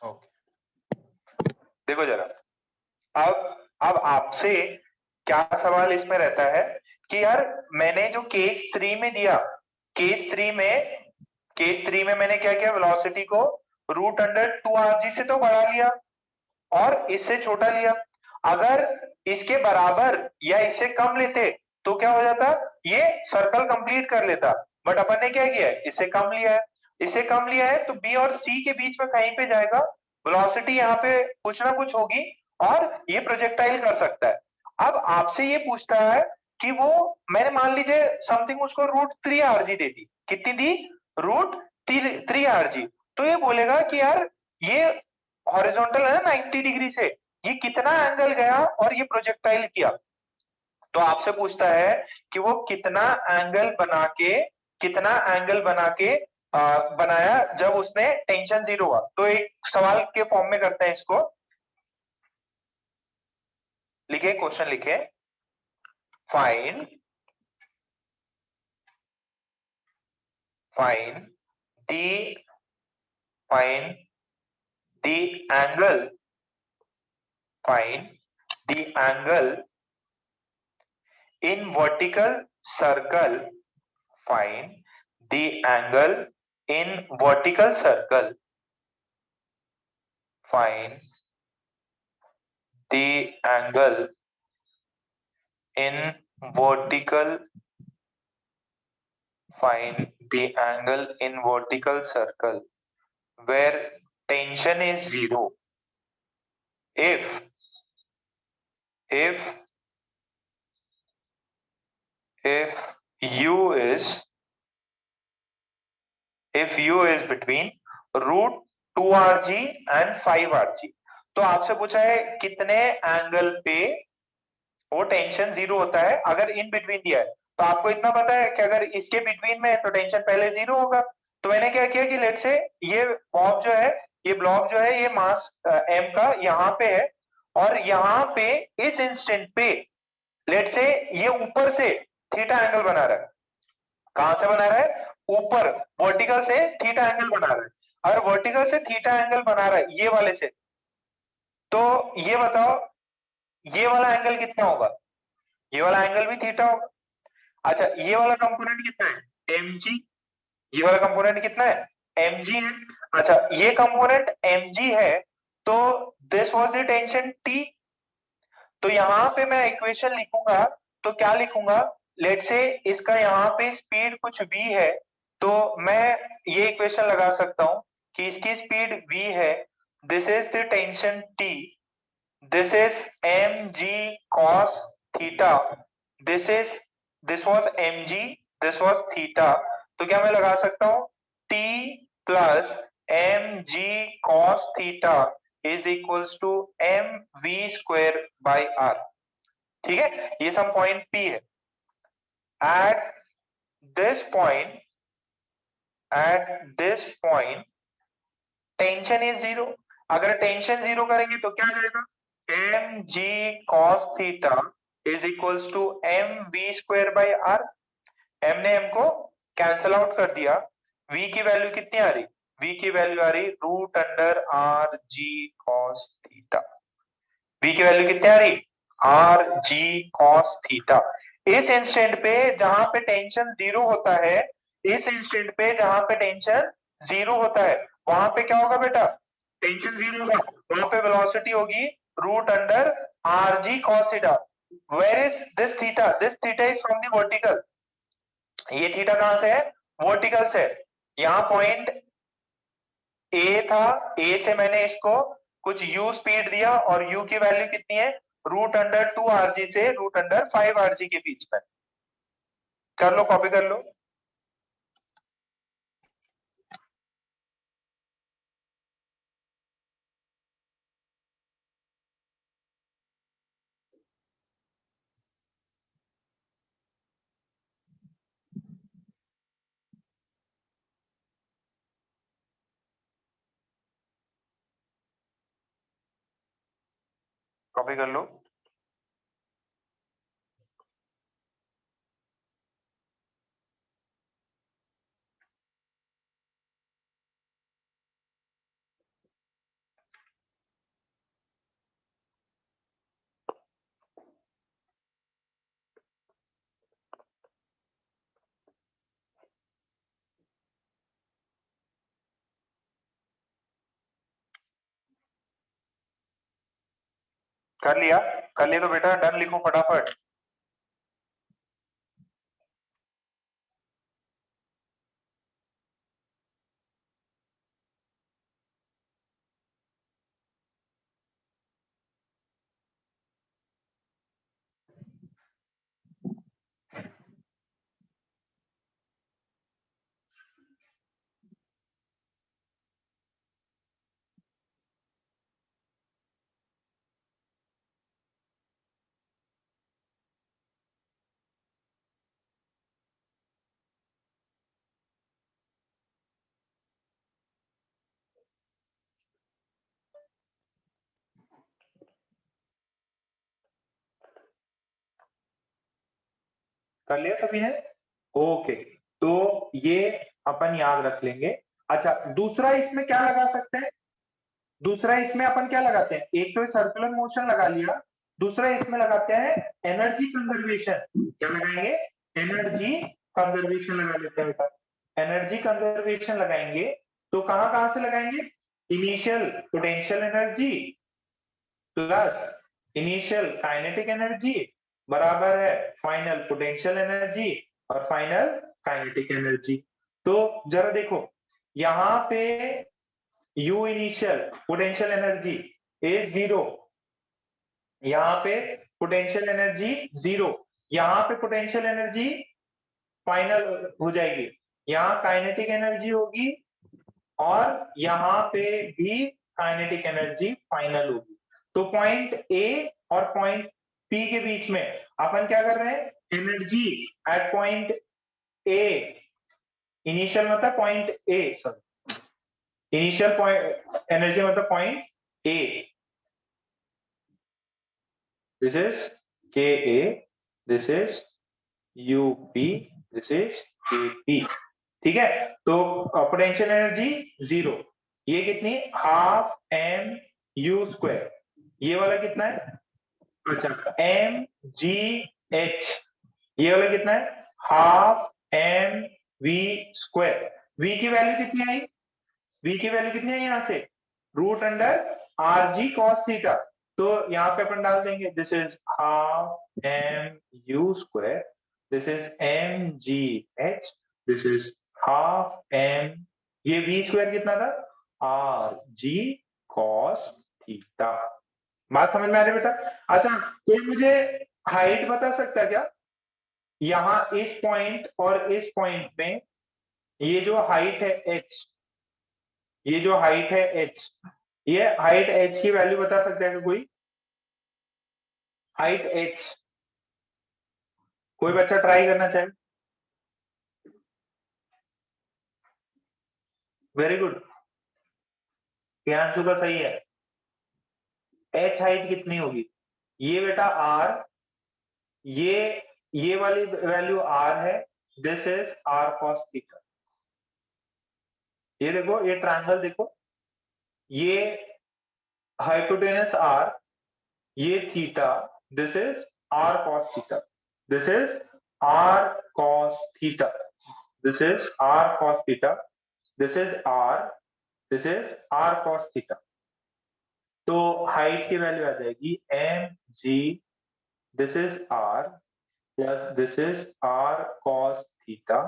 ओके, देखो जरा, अब आपसे क्या सवाल इसमें रहता है कि यार मैंने जो केस 3 में दिया, केस 3 में मैंने क्या किया, वेलोसिटी को √2rg से तो बढ़ा लिया और इससे छोटा लिया। अगर इसके बराबर या इससे कम लेते तो क्या हो जाता, ये सर्कल कंप्लीट कर लेता, बट अपन ने क्या किया है, इससे कम लिया है। इससे कम लिया है तो बी और सी के बीच में कहीं पे जाएगा, वेलोसिटी यहाँ पे कुछ ना कुछ होगी और ये प्रोजेक्टाइल कर सकता है। अब आपसे ये पूछता है कि वो, मैंने मान लीजिए समथिंग उसको √3rg दे दी, कितनी दी, √3rg, तो ये बोलेगा कि यार ये हॉरिजॉन्टल है ना 90 डिग्री से, ये कितना एंगल गया और ये प्रोजेक्टाइल किया। तो आपसे पूछता है कि वो कितना एंगल बना के बनाया जब उसने टेंशन 0 हुआ। तो एक सवाल के फॉर्म में करते हैं इसको, लिखे क्वेश्चन लिखे, find find the find the angle find the angle in vertical circle, find the angle in vertical circle, find the angle in vertical, find the angle in vertical circle where tension is 0 if if u is between √2rg and 5rg। तो आपसे पूछा है कितने एंगल पे वो टेंशन 0 होता है, अगर इन बिटवीन दिया है तो आपको इतना पता है कि अगर इसके बिटवीन में है तो टेंशन पहले 0 होगा। तो मैंने क्या किया कि लेट से ये ब्लॉक जो है ये मास m का यहाँ पे है और यहाँ पे इस इंस्टेंट पे लेट से ये ऊपर से थीटा एंगल बना रहा है। कहां से बना रहा है, ऊपर वर्टिकल से थीटा एंगल बना रहा है। अगर वर्टिकल से थीटा एंगल बना रहा है ये वाले से, तो ये बताओ ये वाला एंगल कितना होगा, ये वाला एंगल भी थीटा होगा। अच्छा ये वाला कंपोनेंट कितना है, mg, ये वाला कंपोनेंट कितना है, mg है। अच्छा ये कंपोनेंट mg है, तो this was the tension T। तो यहाँ पे मैं इक्वेशन लिखूंगा तो क्या लिखूंगा, लेट से इसका यहाँ पे स्पीड कुछ v है, तो मैं ये इक्वेशन लगा सकता हूं कि इसकी स्पीड v है, this is the tension T, this is mg cos theta, this was mg, this was theta, तो क्या मैं लगा सकता हूं T plus mg cos theta is equals to mv square by r। ठीक है, ये सब पॉइंट P है। at this point at this point tension is zero. अगर टेंशन जीरो करेंगे तो क्या आ जाएगा m g cos theta is equals to m v square by r. M ने एम को कैंसल आउट कर दिया, v की वैल्यू कितनी आ रही, v की वैल्यू आ रही root under r g cos theta. v की वैल्यू कितनी आ रही आर जी कॉस थीटा। इस इंस्टेंट पे जहां पे टेंशन जीरो होता है, इस इंस्टेंट पे जहां पे टेंशन जीरो होता है वहां पे क्या होगा बेटा, टेंशन जीरो होगा, वहां पे वेलोसिटी होगी root under r g cos theta. Where is this theta, this theta is from the vertical. ये थीटा कहां से है, वर्टिकल से। यहां पॉइंट ए था, ए से मैंने इसको कुछ u स्पीड दिया और u की वैल्यू कितनी है रूट अंडर 2rg से रूट अंडर 5rg के बीच में। कर लो, कॉपी कर लो। कॉपी कर लो। कर लिया, कर लिया तो बेटा डन लिखो फटाफट। कर लिया सभी ने, ओके। तो ये अपन याद रख लेंगे। अच्छा, दूसरा इसमें क्या लगा सकते हैं, दूसरा इसमें अपन क्या लगाते हैं, एक तो सर्कुलर मोशन लगा लिया, दूसरा इसमें लगाते हैं एनर्जी कंजर्वेशन। क्या लगाएंगे, एनर्जी कंजर्वेशन लगा लेते हैं बेटा। एनर्जी कंजर्वेशन लगाएंगे तो कहां कहां से लगाएंगे, initial potential energy plus initial kinetic energy बराबर है फाइनल पोटेंशियल एनर्जी और फाइनल काइनेटिक एनर्जी। तो जरा देखो यहां पे u initial potential energy is zero, यहां पे पोटेंशियल एनर्जी जीरो, यहां पे पोटेंशियल एनर्जी फाइनल हो जाएगी, यहाँ काइनेटिक एनर्जी होगी और यहाँ पे भी काइनेटिक एनर्जी फाइनल होगी। तो पॉइंट ए और पॉइंट पी के बीच में अपन क्या कर रहे हैं, energy at point A, initial मतलब point A, sorry initial point energy मतलब point A, this is K A, this is U P, this is K P. ठीक है, तो पोटेंशियल एनर्जी जीरो, ये कितनी हाफ एम यू स्क्वायर, ये वाला कितना है, अच्छा एम जी एच, ये वाला कितना है half m v square. V की वैल्यू कितनी आई, वी की वैल्यू कितनी आई यहां से root under r g cos theta. तो यहाँ पे अपन डाल देंगे this is half m u square, this is m g h, this is half m, ये वी स्क्वायर कितना था आर जी कॉस थीटा। बात समझ में आ रही है बेटा? अच्छा, कोई मुझे हाइट बता सकता है क्या? यहां इस पॉइंट और इस पॉइंट में ये जो हाइट है h, ये जो हाइट है h, ये हाइट h की वैल्यू बता सकता है क्या कोई? हाइट h, कोई बच्चा ट्राई करना चाहे? वेरी गुड, प्रियांशु का सही है। h हाइट कितनी होगी? ये बेटा r, ये वाली वैल्यू r है, this is r cos theta. ये देखो, ये ट्रायंगल देखो, ये हाइपोटेनस r, ये theta, this is r cos theta, this is r cos theta, this is r cos theta, this is r, this is r cos theta. तो हाइट की वैल्यू आ जाएगी m g, this is r plus this is r cos theta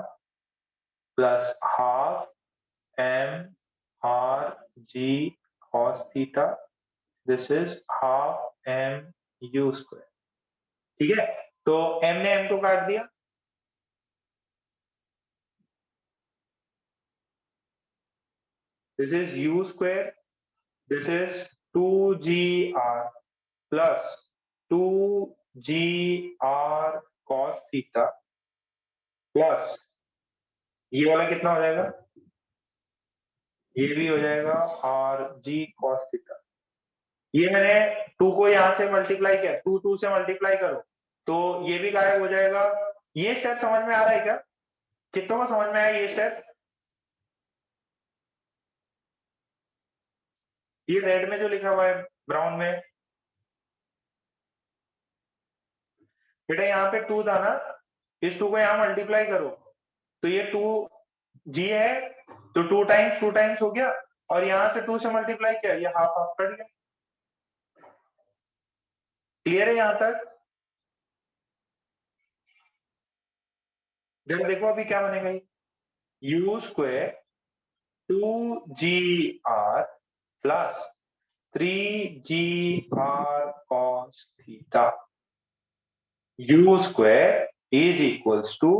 plus half m r g cos theta, this is half m u square. ठीक है, तो m ने m को काट दिया, this is u square, this is 2gr plus 2gr cos theta plus ये वाला कितना हो जाएगा? ये भी हो जाएगा आर जी cos थीटा। ये मैंने 2 को यहां से मल्टीप्लाई किया, 2 से मल्टीप्लाई करो तो ये भी गायब हो जाएगा। ये स्टेप समझ में आ रहा है क्या? कितनों को समझ में आया ये स्टेप? ये रेड में जो लिखा हुआ है ब्राउन में, बेटा यहाँ पे 2 था ना, इस 2 को यहाँ मल्टीप्लाई करो तो ये 2 जी है, तो 2 टाइम्स हो गया, और यहां से 2 से मल्टीप्लाई किया, ये हाफ हाफ कट गया। क्लियर है यहां तक? जब देखो अभी क्या बनेगा, u square 2gr plus 3gr cos theta, u square is equals to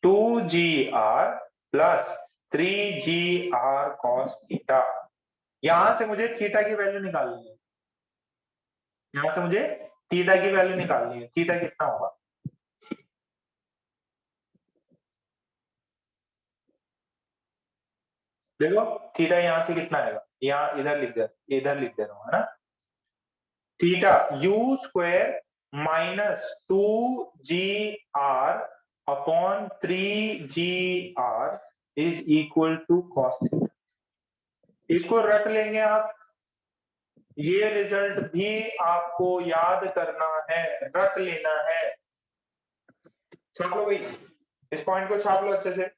2gr plus 3gr cos theta. यहां से मुझे थीटा की वैल्यू निकालनी है, यहां से मुझे थीटा की वैल्यू निकालनी है। थीटा कितना होगा? देखो थीटा यहां से कितना आएगा, यहाँ इधर लिख दे रहा हूं, है ना? Theta u square minus 2gr upon 3gr is equal to cos theta. इसको रट लेंगे आप, ये रिजल्ट भी आपको याद करना है, रट लेना है। छाप लो भाई, इस पॉइंट को छाप लो अच्छे से।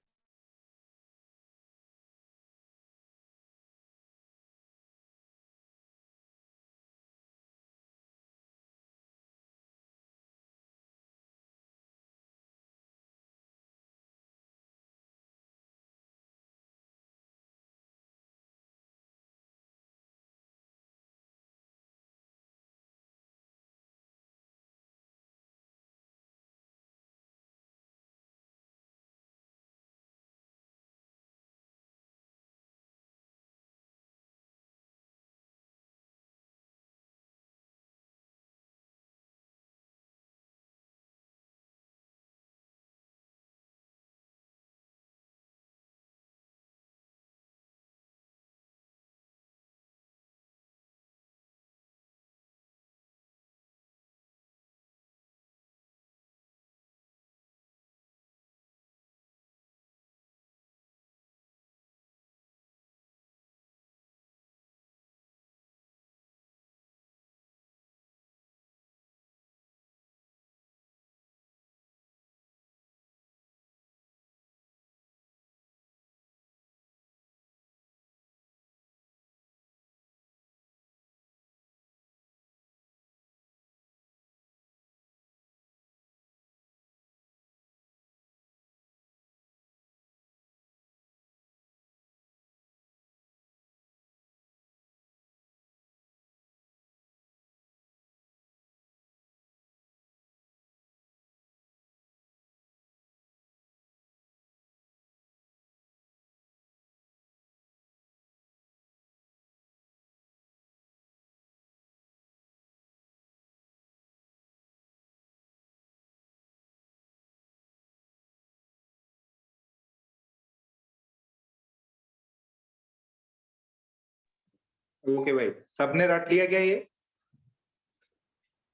ओके भाई, सबने रट लिया क्या? ये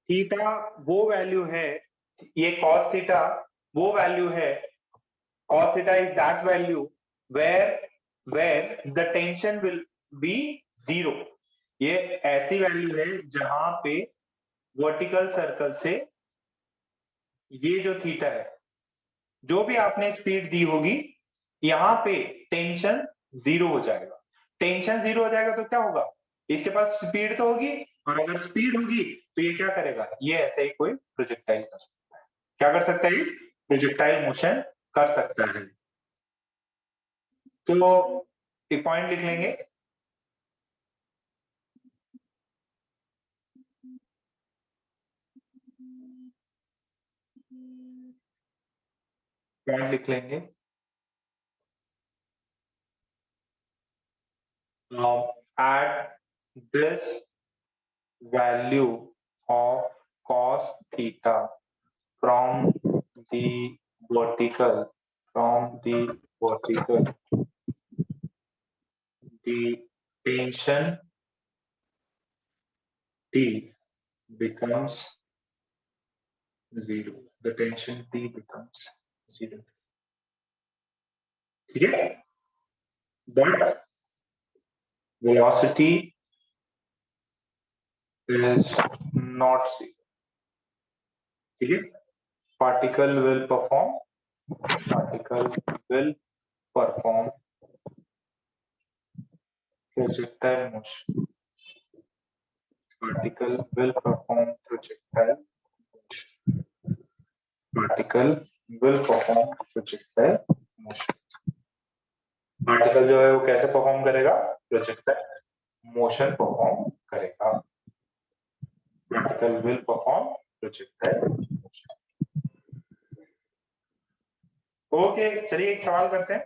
थीटा वो वैल्यू है, ये cos थीटा वो वैल्यू है, cos theta is that value where the tension will be zero. ये ऐसी वैल्यू है जहां पे वर्टिकल सर्कल से ये जो थीटा है, जो भी आपने स्पीड दी होगी, यहां पे टेंशन जीरो हो जाएगा। टेंशन जीरो हो जाएगा तो क्या होगा? इसके पास स्पीड तो होगी, और अगर स्पीड होगी तो ये क्या करेगा? ये ऐसे ही कोई प्रोजेक्टाइल कर सकता है। क्या कर सकता है? प्रोजेक्टाइल मोशन कर सकता है। तो एक पॉइंट लिख लेंगे, पॉइंट लिख लेंगे। At this value of cos theta from the vertical, the tension T becomes zero. The tension T becomes zero. ठीक है? But velocity is not zero. ठीक है? Particle will perform projectile motion. Particle will perform projectile motion. Particle will perform projectile motion. Particle जो है वो कैसे परफॉर्म करेगा? प्रोजेक्टाइल मोशन परफॉर्म करेगा। Particle will perform projectile motion. Okay, चलिए एक सवाल करते हैं।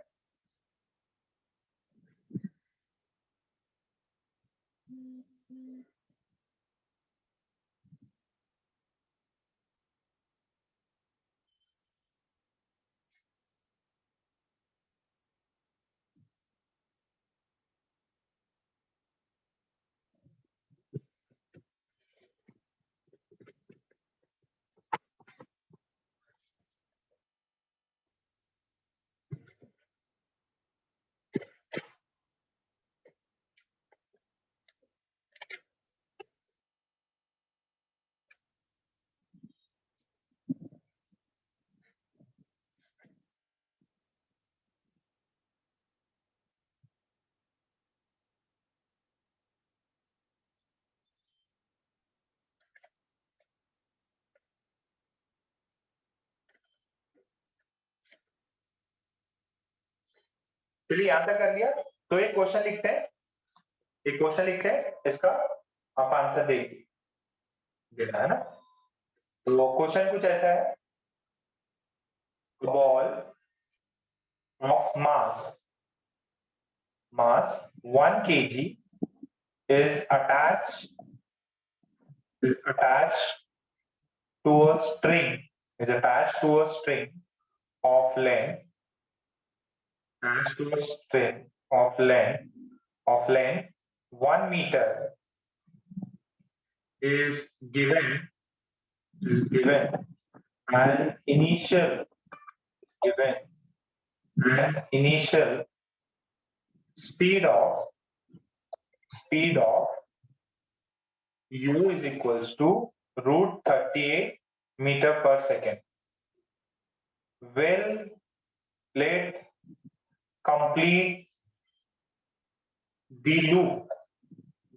चलिए यहां तक कर लिया, तो एक क्वेश्चन लिखते हैं, इसका आप आंसर देना है ना। तो क्वेश्चन कुछ ऐसा है, ball of mass 1 kg is attached to a string of length of length 1 meter is given an initial speed of u is equals to √38 meter per second. Will let complete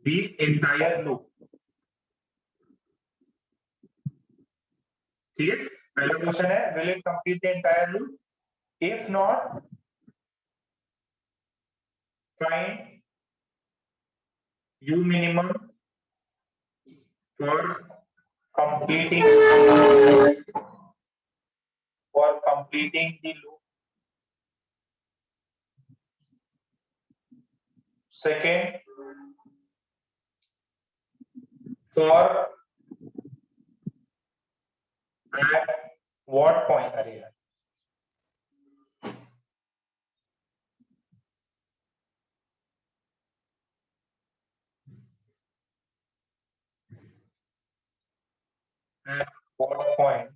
the entire loop. ठीक है, पहला क्वेश्चन है will it complete the entire loop? If not, find u minimum for completing the loop. Second, for at what point? at what point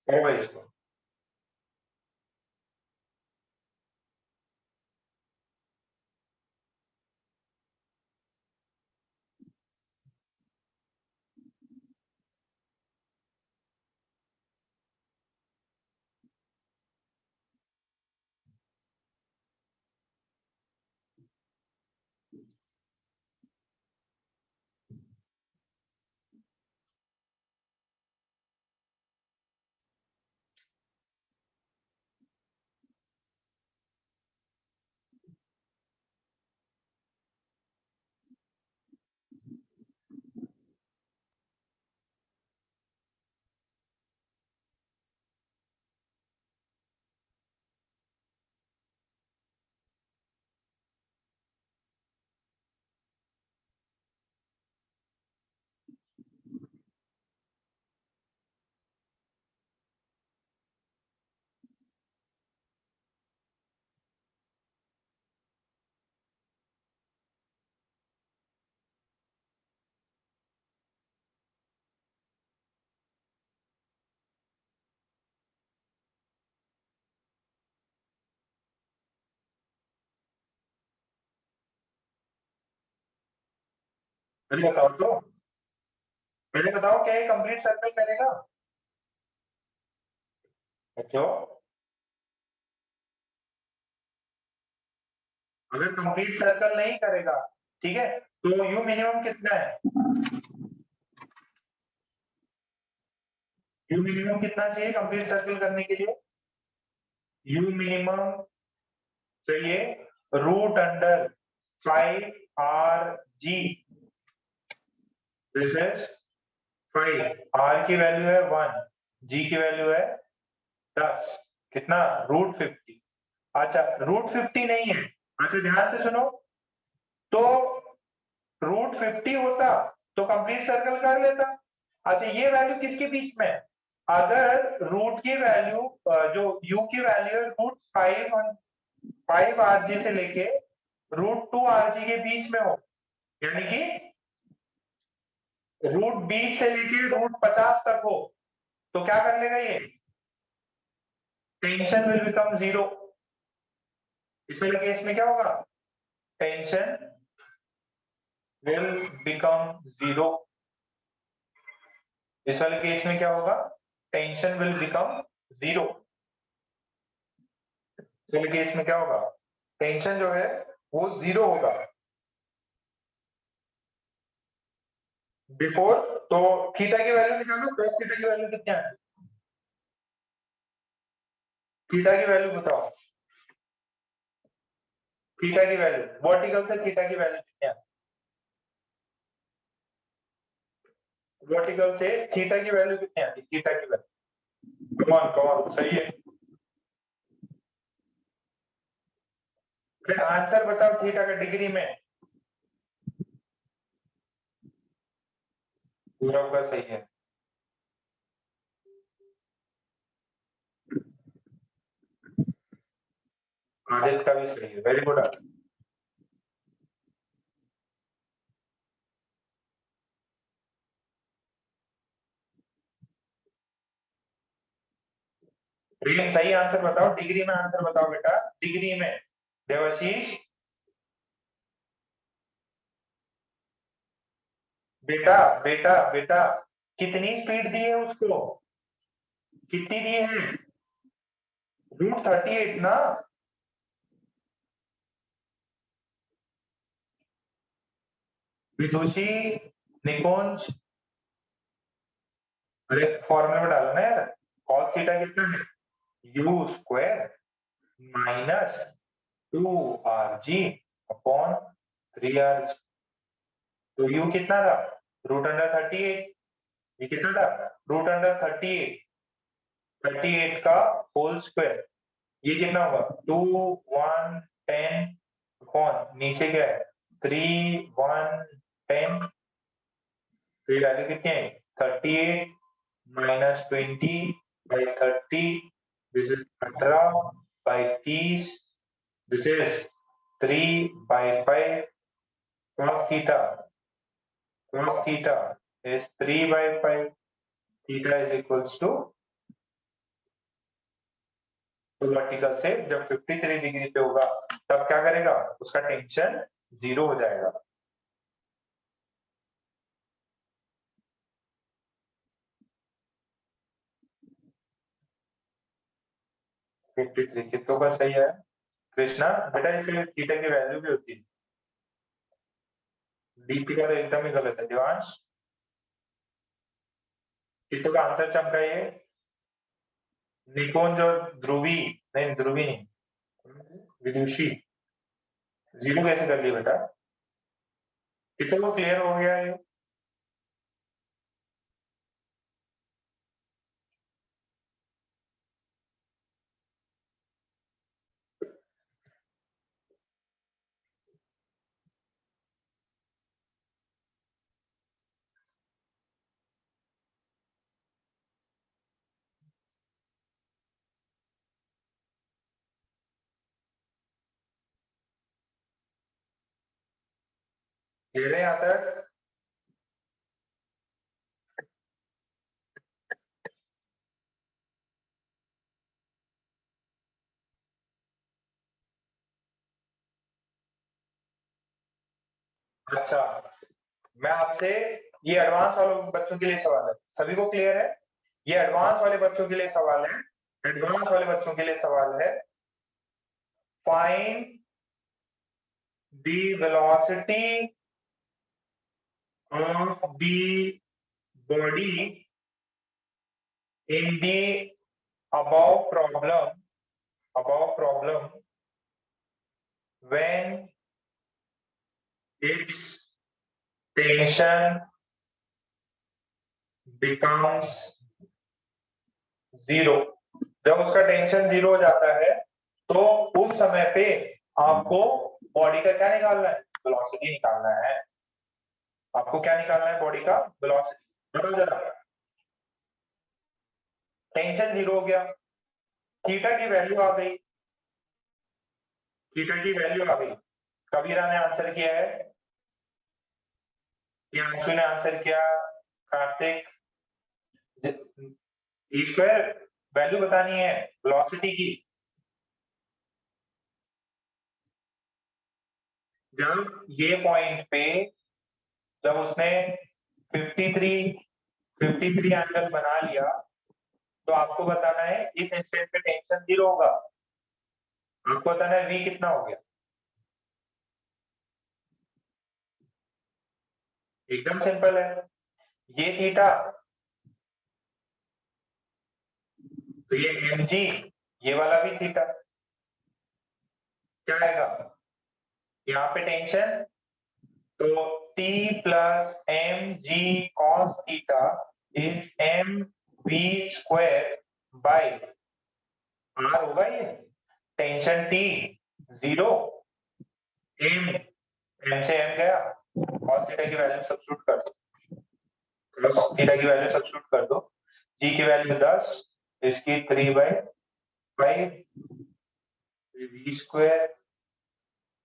होगा इसको? पहले बताओ तो, पहले बताओ क्या ये कंप्लीट सर्कल करेगा? क्यों? अगर कंप्लीट सर्कल नहीं करेगा, ठीक है, तो यू मिनिमम कितना है? यू मिनिमम कितना चाहिए कंप्लीट सर्कल करने के लिए? यू मिनिमम चाहिए root under 5 RG। This is 5, R की वैल्यू है 1, G की वैल्यू है 10, कितना? √50। अच्छा, √50 नहीं है, अच्छा ध्यान से सुनो, तो √50 होता तो कंप्लीट सर्कल कर लेता। अच्छा, ये वैल्यू किसके बीच में है? अगर रूट की वैल्यू, जो यू की वैल्यू है √5 RG से लेके √2 RG के बीच में हो, यानी कि √20 से लेके √50 तक हो, तो क्या कर लेगा ये? Tension will become 0। इस वाले केस में क्या होगा? Tension will become 0। इस वाले केस में क्या होगा? Tension will become 0। इस वाले केस में क्या होगा? टेंशन जो है वो 0 होगा। बिफोर, तो थीटा की वैल्यू निकालो, cos थीटा की वैल्यू कितना है? थीटा की वैल्यू बताओ, थीटा की वैल्यू वर्टिकल से थीटा की वैल्यू कितना है? वर्टिकल से थीटा की वैल्यू कितनी आती है? थीटा की वैल्यू, कम ऑन सही है। फिर आंसर बताओ थीटा का डिग्री में। पूरा का सही है। आदित्य का भी सही है, वेरी गुड। प्रीम सही आंसर बताओ, डिग्री में आंसर बताओ बेटा, डिग्री में। देवाशीष बेटा, बेटा बेटा, कितनी स्पीड दी है उसको? कितनी दी है? √38 ना? विदुषी, निकुंज, अरे फॉर्मूला में डालो ना यार। cos थीटा कितना है? u² minus 2rg upon 3rg। तो u कितना था? √38। ये कितना था? √38। 38 का होल स्क्वायर। ये कितना होगा? 2 1 10 अपॉन नीचे क्या है? 3 1 10। तो ये वैल्यू कितनी है? 38 minus 20/30। This is 18/30। This is 3/5 cos theta। cos theta is 3/5। theta is equals to, तो वर्टिकल से जब 53 डिग्री पे होगा तब क्या करेगा? उसका टेंशन 0 हो जाएगा। 53 कितनों का सही है? कृष्णा बेटा इससे थीटा की वैल्यू भी होती है। डीपी का तो एकदम ही गलत है। दिवांश कितनों का आंसर चमका ये? निकुंज और ध्रुवी, नहीं ध्रुवी नहीं, विदुषी 0 कैसे कर लिया बेटा? कितनों को क्लियर हो गया ये? क्लियर है यहाँ तक? अच्छा, मैं आपसे, ये एडवांस वाले बच्चों के लिए सवाल है, सभी को क्लियर है? ये एडवांस वाले बच्चों के लिए सवाल है। एडवांस वाले बच्चों के लिए सवाल है। Find the velocity of the body in the above problem when its tension becomes 0। जब उसका टेंशन 0 हो जाता है तो उस समय पे आपको बॉडी का क्या निकालना है? वेलोसिटी निकालना है। आपको क्या निकालना है? बॉडी का वेलोसिटी। बताओ जरा। टेंशन 0 हो गया, थीटा की वैल्यू आ गई। थीटा की वैल्यू आ गई। कबीरा ने आंसर किया है, अंशु ने आंसर किया, कार्तिक, ई स्क्वायर वैल्यू बतानी है वेलोसिटी की। जब ये पॉइंट पे, जब उसने 53 एंगल बना लिया तो आपको बताना है इस इंस्टेंट पे टेंशन 0 होगा। आपको बताना है v कितना हो गया। एकदम सिंपल है। ये थीटा, तो ये mg, ये वाला भी थीटा। क्या आएगा यहाँ पे टेंशन? तो t प्लस m g cos theta is m v square by r होगा। ये टेंशन t 0, एम से एम गया, कॉस थीटा की वैल्यू सब्स्टिट्यूट कर दो, कॉस थीटा की वैल्यू सब्स्टिट्यूट कर दो। जी की वैल्यू 10, इसकी 3/5 वी स्क्वायर,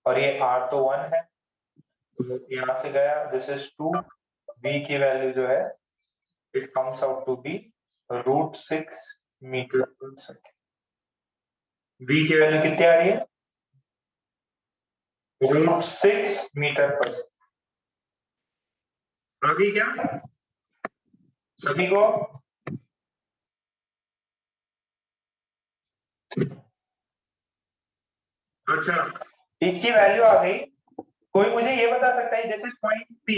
और ये आर तो 1 है तो यहां से गया, दिस इज 2। v की वैल्यू जो है it comes out to be √6 metre per second. v की वैल्यू कितनी आ रही है? √6 मीटर पर सेकेंड। आ गई क्या सभी को? अच्छा, इसकी वैल्यू आ गई। कोई मुझे ये बता सकता है, जैसे पॉइंट P,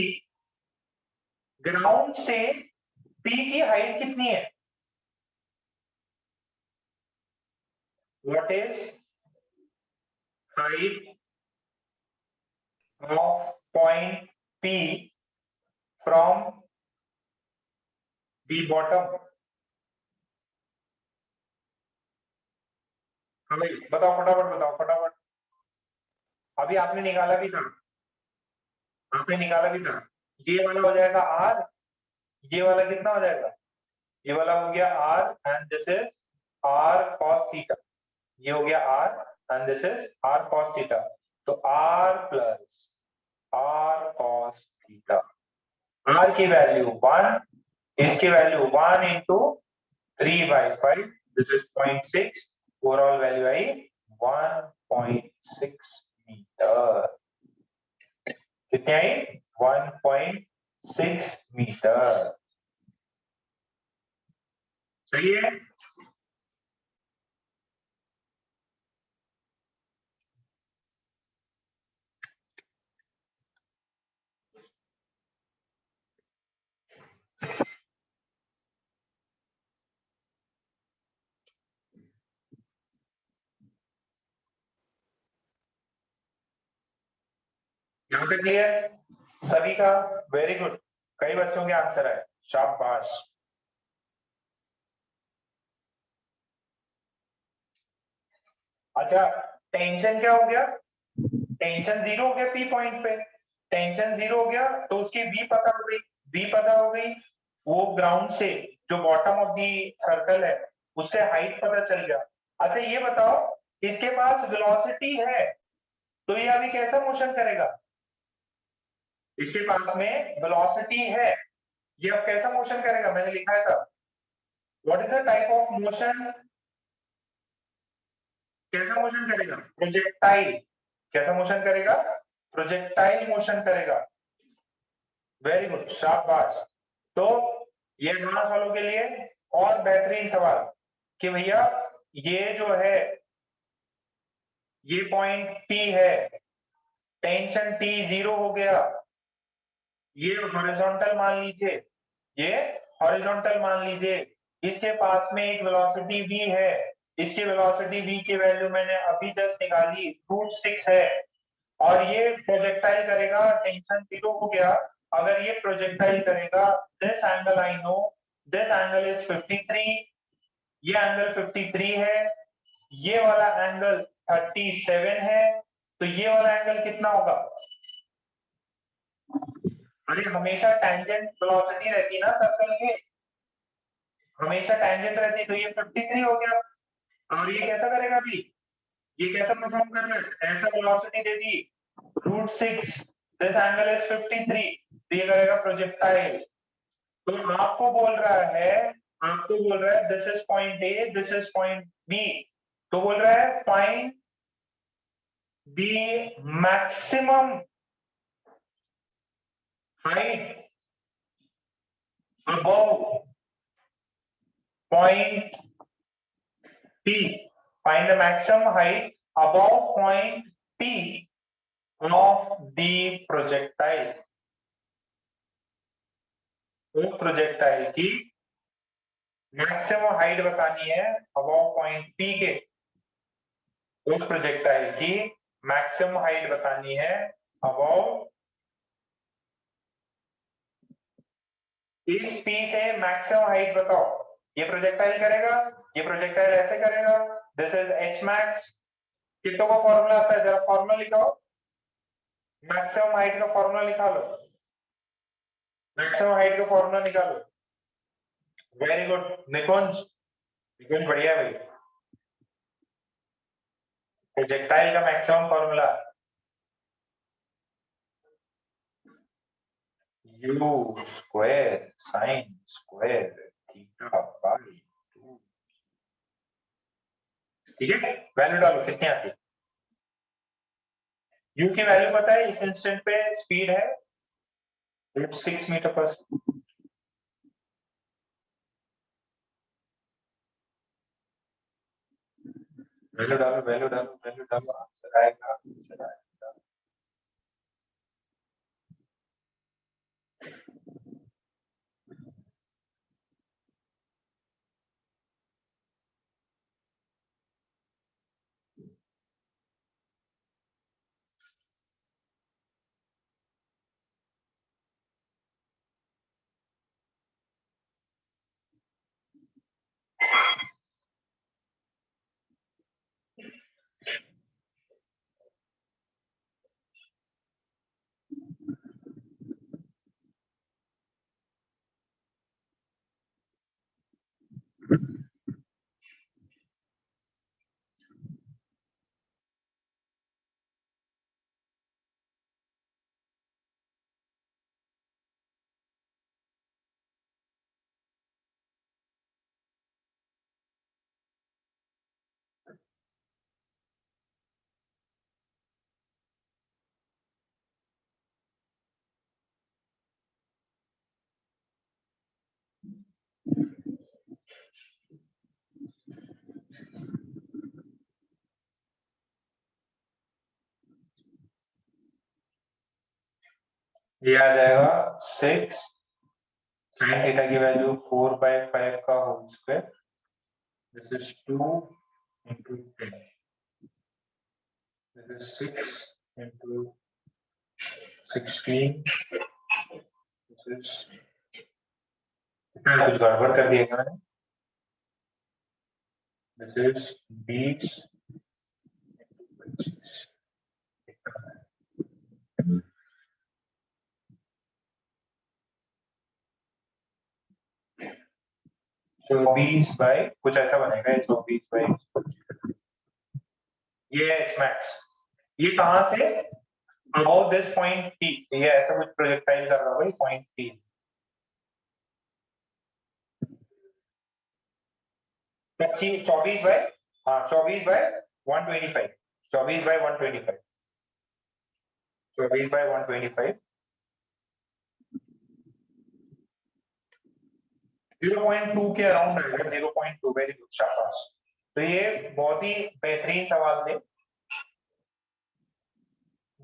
ग्राउंड से P की हाइट कितनी है? What is height of point P from the bottom। हाँ भाई बताओ, फटाफट बताओ, फटाफट। अभी आपने निकाला भी था, आपने निकाला भी था। ये वाला हो जाएगा R, ये वाला कितना हो जाएगा, ये वाला हो गया R and this is R cos theta. ये हो गया R and this is R cos theta. तो R plus R cos theta, R की वैल्यू 1, इसकी value 1 into 3/5, this is 0.6, overall value आई 1.6 मीटर। कितनी आई? 1.6 मीटर। सही है। यहाँ तक क्लियर सभी का? वेरी गुड, कई बच्चों के आंसर है, शाबाश। अच्छा, टेंशन क्या हो गया? टेंशन जीरो हो गया पी पॉइंट पे। टेंशन जीरो हो गया तो उसकी बी पता हो गई, बी पता हो गई, वो ग्राउंड से जो बॉटम ऑफ दी सर्कल है उससे हाइट पता चल गया। अच्छा ये बताओ, इसके पास वेलोसिटी है तो ये अभी कैसा मोशन करेगा? इसके पास में वेलोसिटी है, ये अब कैसा मोशन करेगा? मैंने लिखा है था, what is the type of motion? कैसा मोशन करेगा? प्रोजेक्टाइल। कैसा मोशन करेगा? प्रोजेक्टाइल मोशन करेगा। वेरी गुड, शाबाश। तो ये एडवांस वालों के लिए और बेहतरीन सवाल कि भैया ये जो है, ये पॉइंट P है, टेंशन T जीरो हो गया, ये हॉरिजॉन्टल मान लीजिए, ये हॉरिजॉन्टल मान लीजिए, इसके पास में एक वेलोसिटी v है, इसकी वेलोसिटी v की वैल्यू मैंने अभी जस्ट निकाली, √6 है, और ये प्रोजेक्टाइल करेगा, टेंशन जीरो हो गया, अगर ये प्रोजेक्टाइल करेगा, this angle I know, this angle is 53, ये एंगल 53 है, ये वाला एंगल 37 है, तो ये वाला एंगल कितना होगा? अरे हमेशा टेंजेंट वेलोसिटी रहती ना सर्कल की, हमेशा टेंजेंट रहती, तो ये 53 हो गया। और ये कैसा करेगा अभी? ये कैसा परफॉर्म कर रहा है? ऐसा velocity they the, √6, this angle is 53, तो ये करेगा प्रोजेक्टाइल। तो आपको बोल रहा है, आपको बोल रहा है this is point A, this is point B, तो बोल रहा है find the maximum height above point P. Find the maximum height above point P of the projectile. उस प्रोजेक्टाइल की मैक्सिमम हाइट बतानी है अबव पॉइंट P के, उस प्रोजेक्टाइल की मैक्सिमम हाइट बतानी है अबव, इस P से मैक्सिमम हाइट बताओ। ये प्रोजेक्टाइल करेगा, ये प्रोजेक्टाइल ऐसे करेगा, दिस इज H max। कितनों का फॉर्मूला आता है, जरा फॉर्मूला लिखाओ, मैक्सिमम हाइट का फॉर्मूला लिखा लो, मैक्सिमम हाइट का फॉर्मूला निकालो। वेरी गुड निकुंज, निकुंज बढ़िया भाई। प्रोजेक्टाइल का maximum formula u square sine square theta by 2। ठीक है, वैल्यू डालो कितनी आती है? u की वैल्यू पता है, इस इंस्टेंट पे स्पीड है √6 मीटर पर सेकंड। वैल्यू डालो, वैल्यू डालो, वैल्यू डालो, आंसर आएगा, आंसर आएगा। ये आ जाएगा 6 sin थीटा की वैल्यू 4/5 का whole square, this is 2 into 10, this is 6 into 16, this is कुछ गड़बड़ कर दिया मैंने, this is 20 into 25, 24 बाई कुछ ऐसा बनेगा, 24 बाई ये है मैक्स। ये कहां say about this point P, ये ऐसा कुछ प्रोजेक्टाइल कर रहा है पॉइंट P, पच्चीस 24 बाय, हाँ 24 बाय 125, 24 बाय 125, 24 बाय 125, 0.2 के अराउंड आएगा, 0.2, वेरी गुड, शाबाश। तो ये बहुत ही बेहतरीन सवाल थे,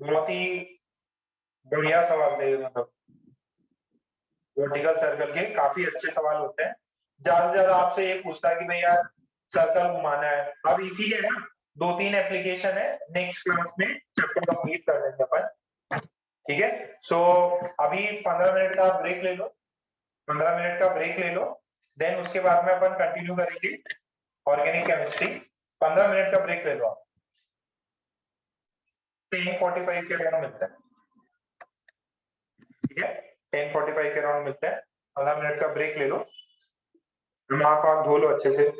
बहुत ही बढ़िया सवाल थे, मतलब वर्टिकल सर्कल के काफी अच्छे सवाल होते हैं। ज्यादा से ज्यादा आपसे ये पूछता है कि भाई यार सर्कल घुमाना है, अब इसी के ना 2-3 एप्लीकेशन है, नेक्स्ट क्लास में चैप्टर कंप्लीट कर देंगे अपन, ठीक है। सो अभी 15 मिनट का ब्रेक ले लो, 15 मिनट का ब्रेक ले लो, देन उसके बाद में अपन कंटिन्यू करेंगे ऑर्गेनिक केमिस्ट्री। 15 मिनट का ब्रेक ले लो आप, 10:45 के अराउंड मिलता है, ठीक है, 10:45 के अराउंड मिलता है। 15 मिनट का ब्रेक ले लो, दिमाग धो लो अच्छे से।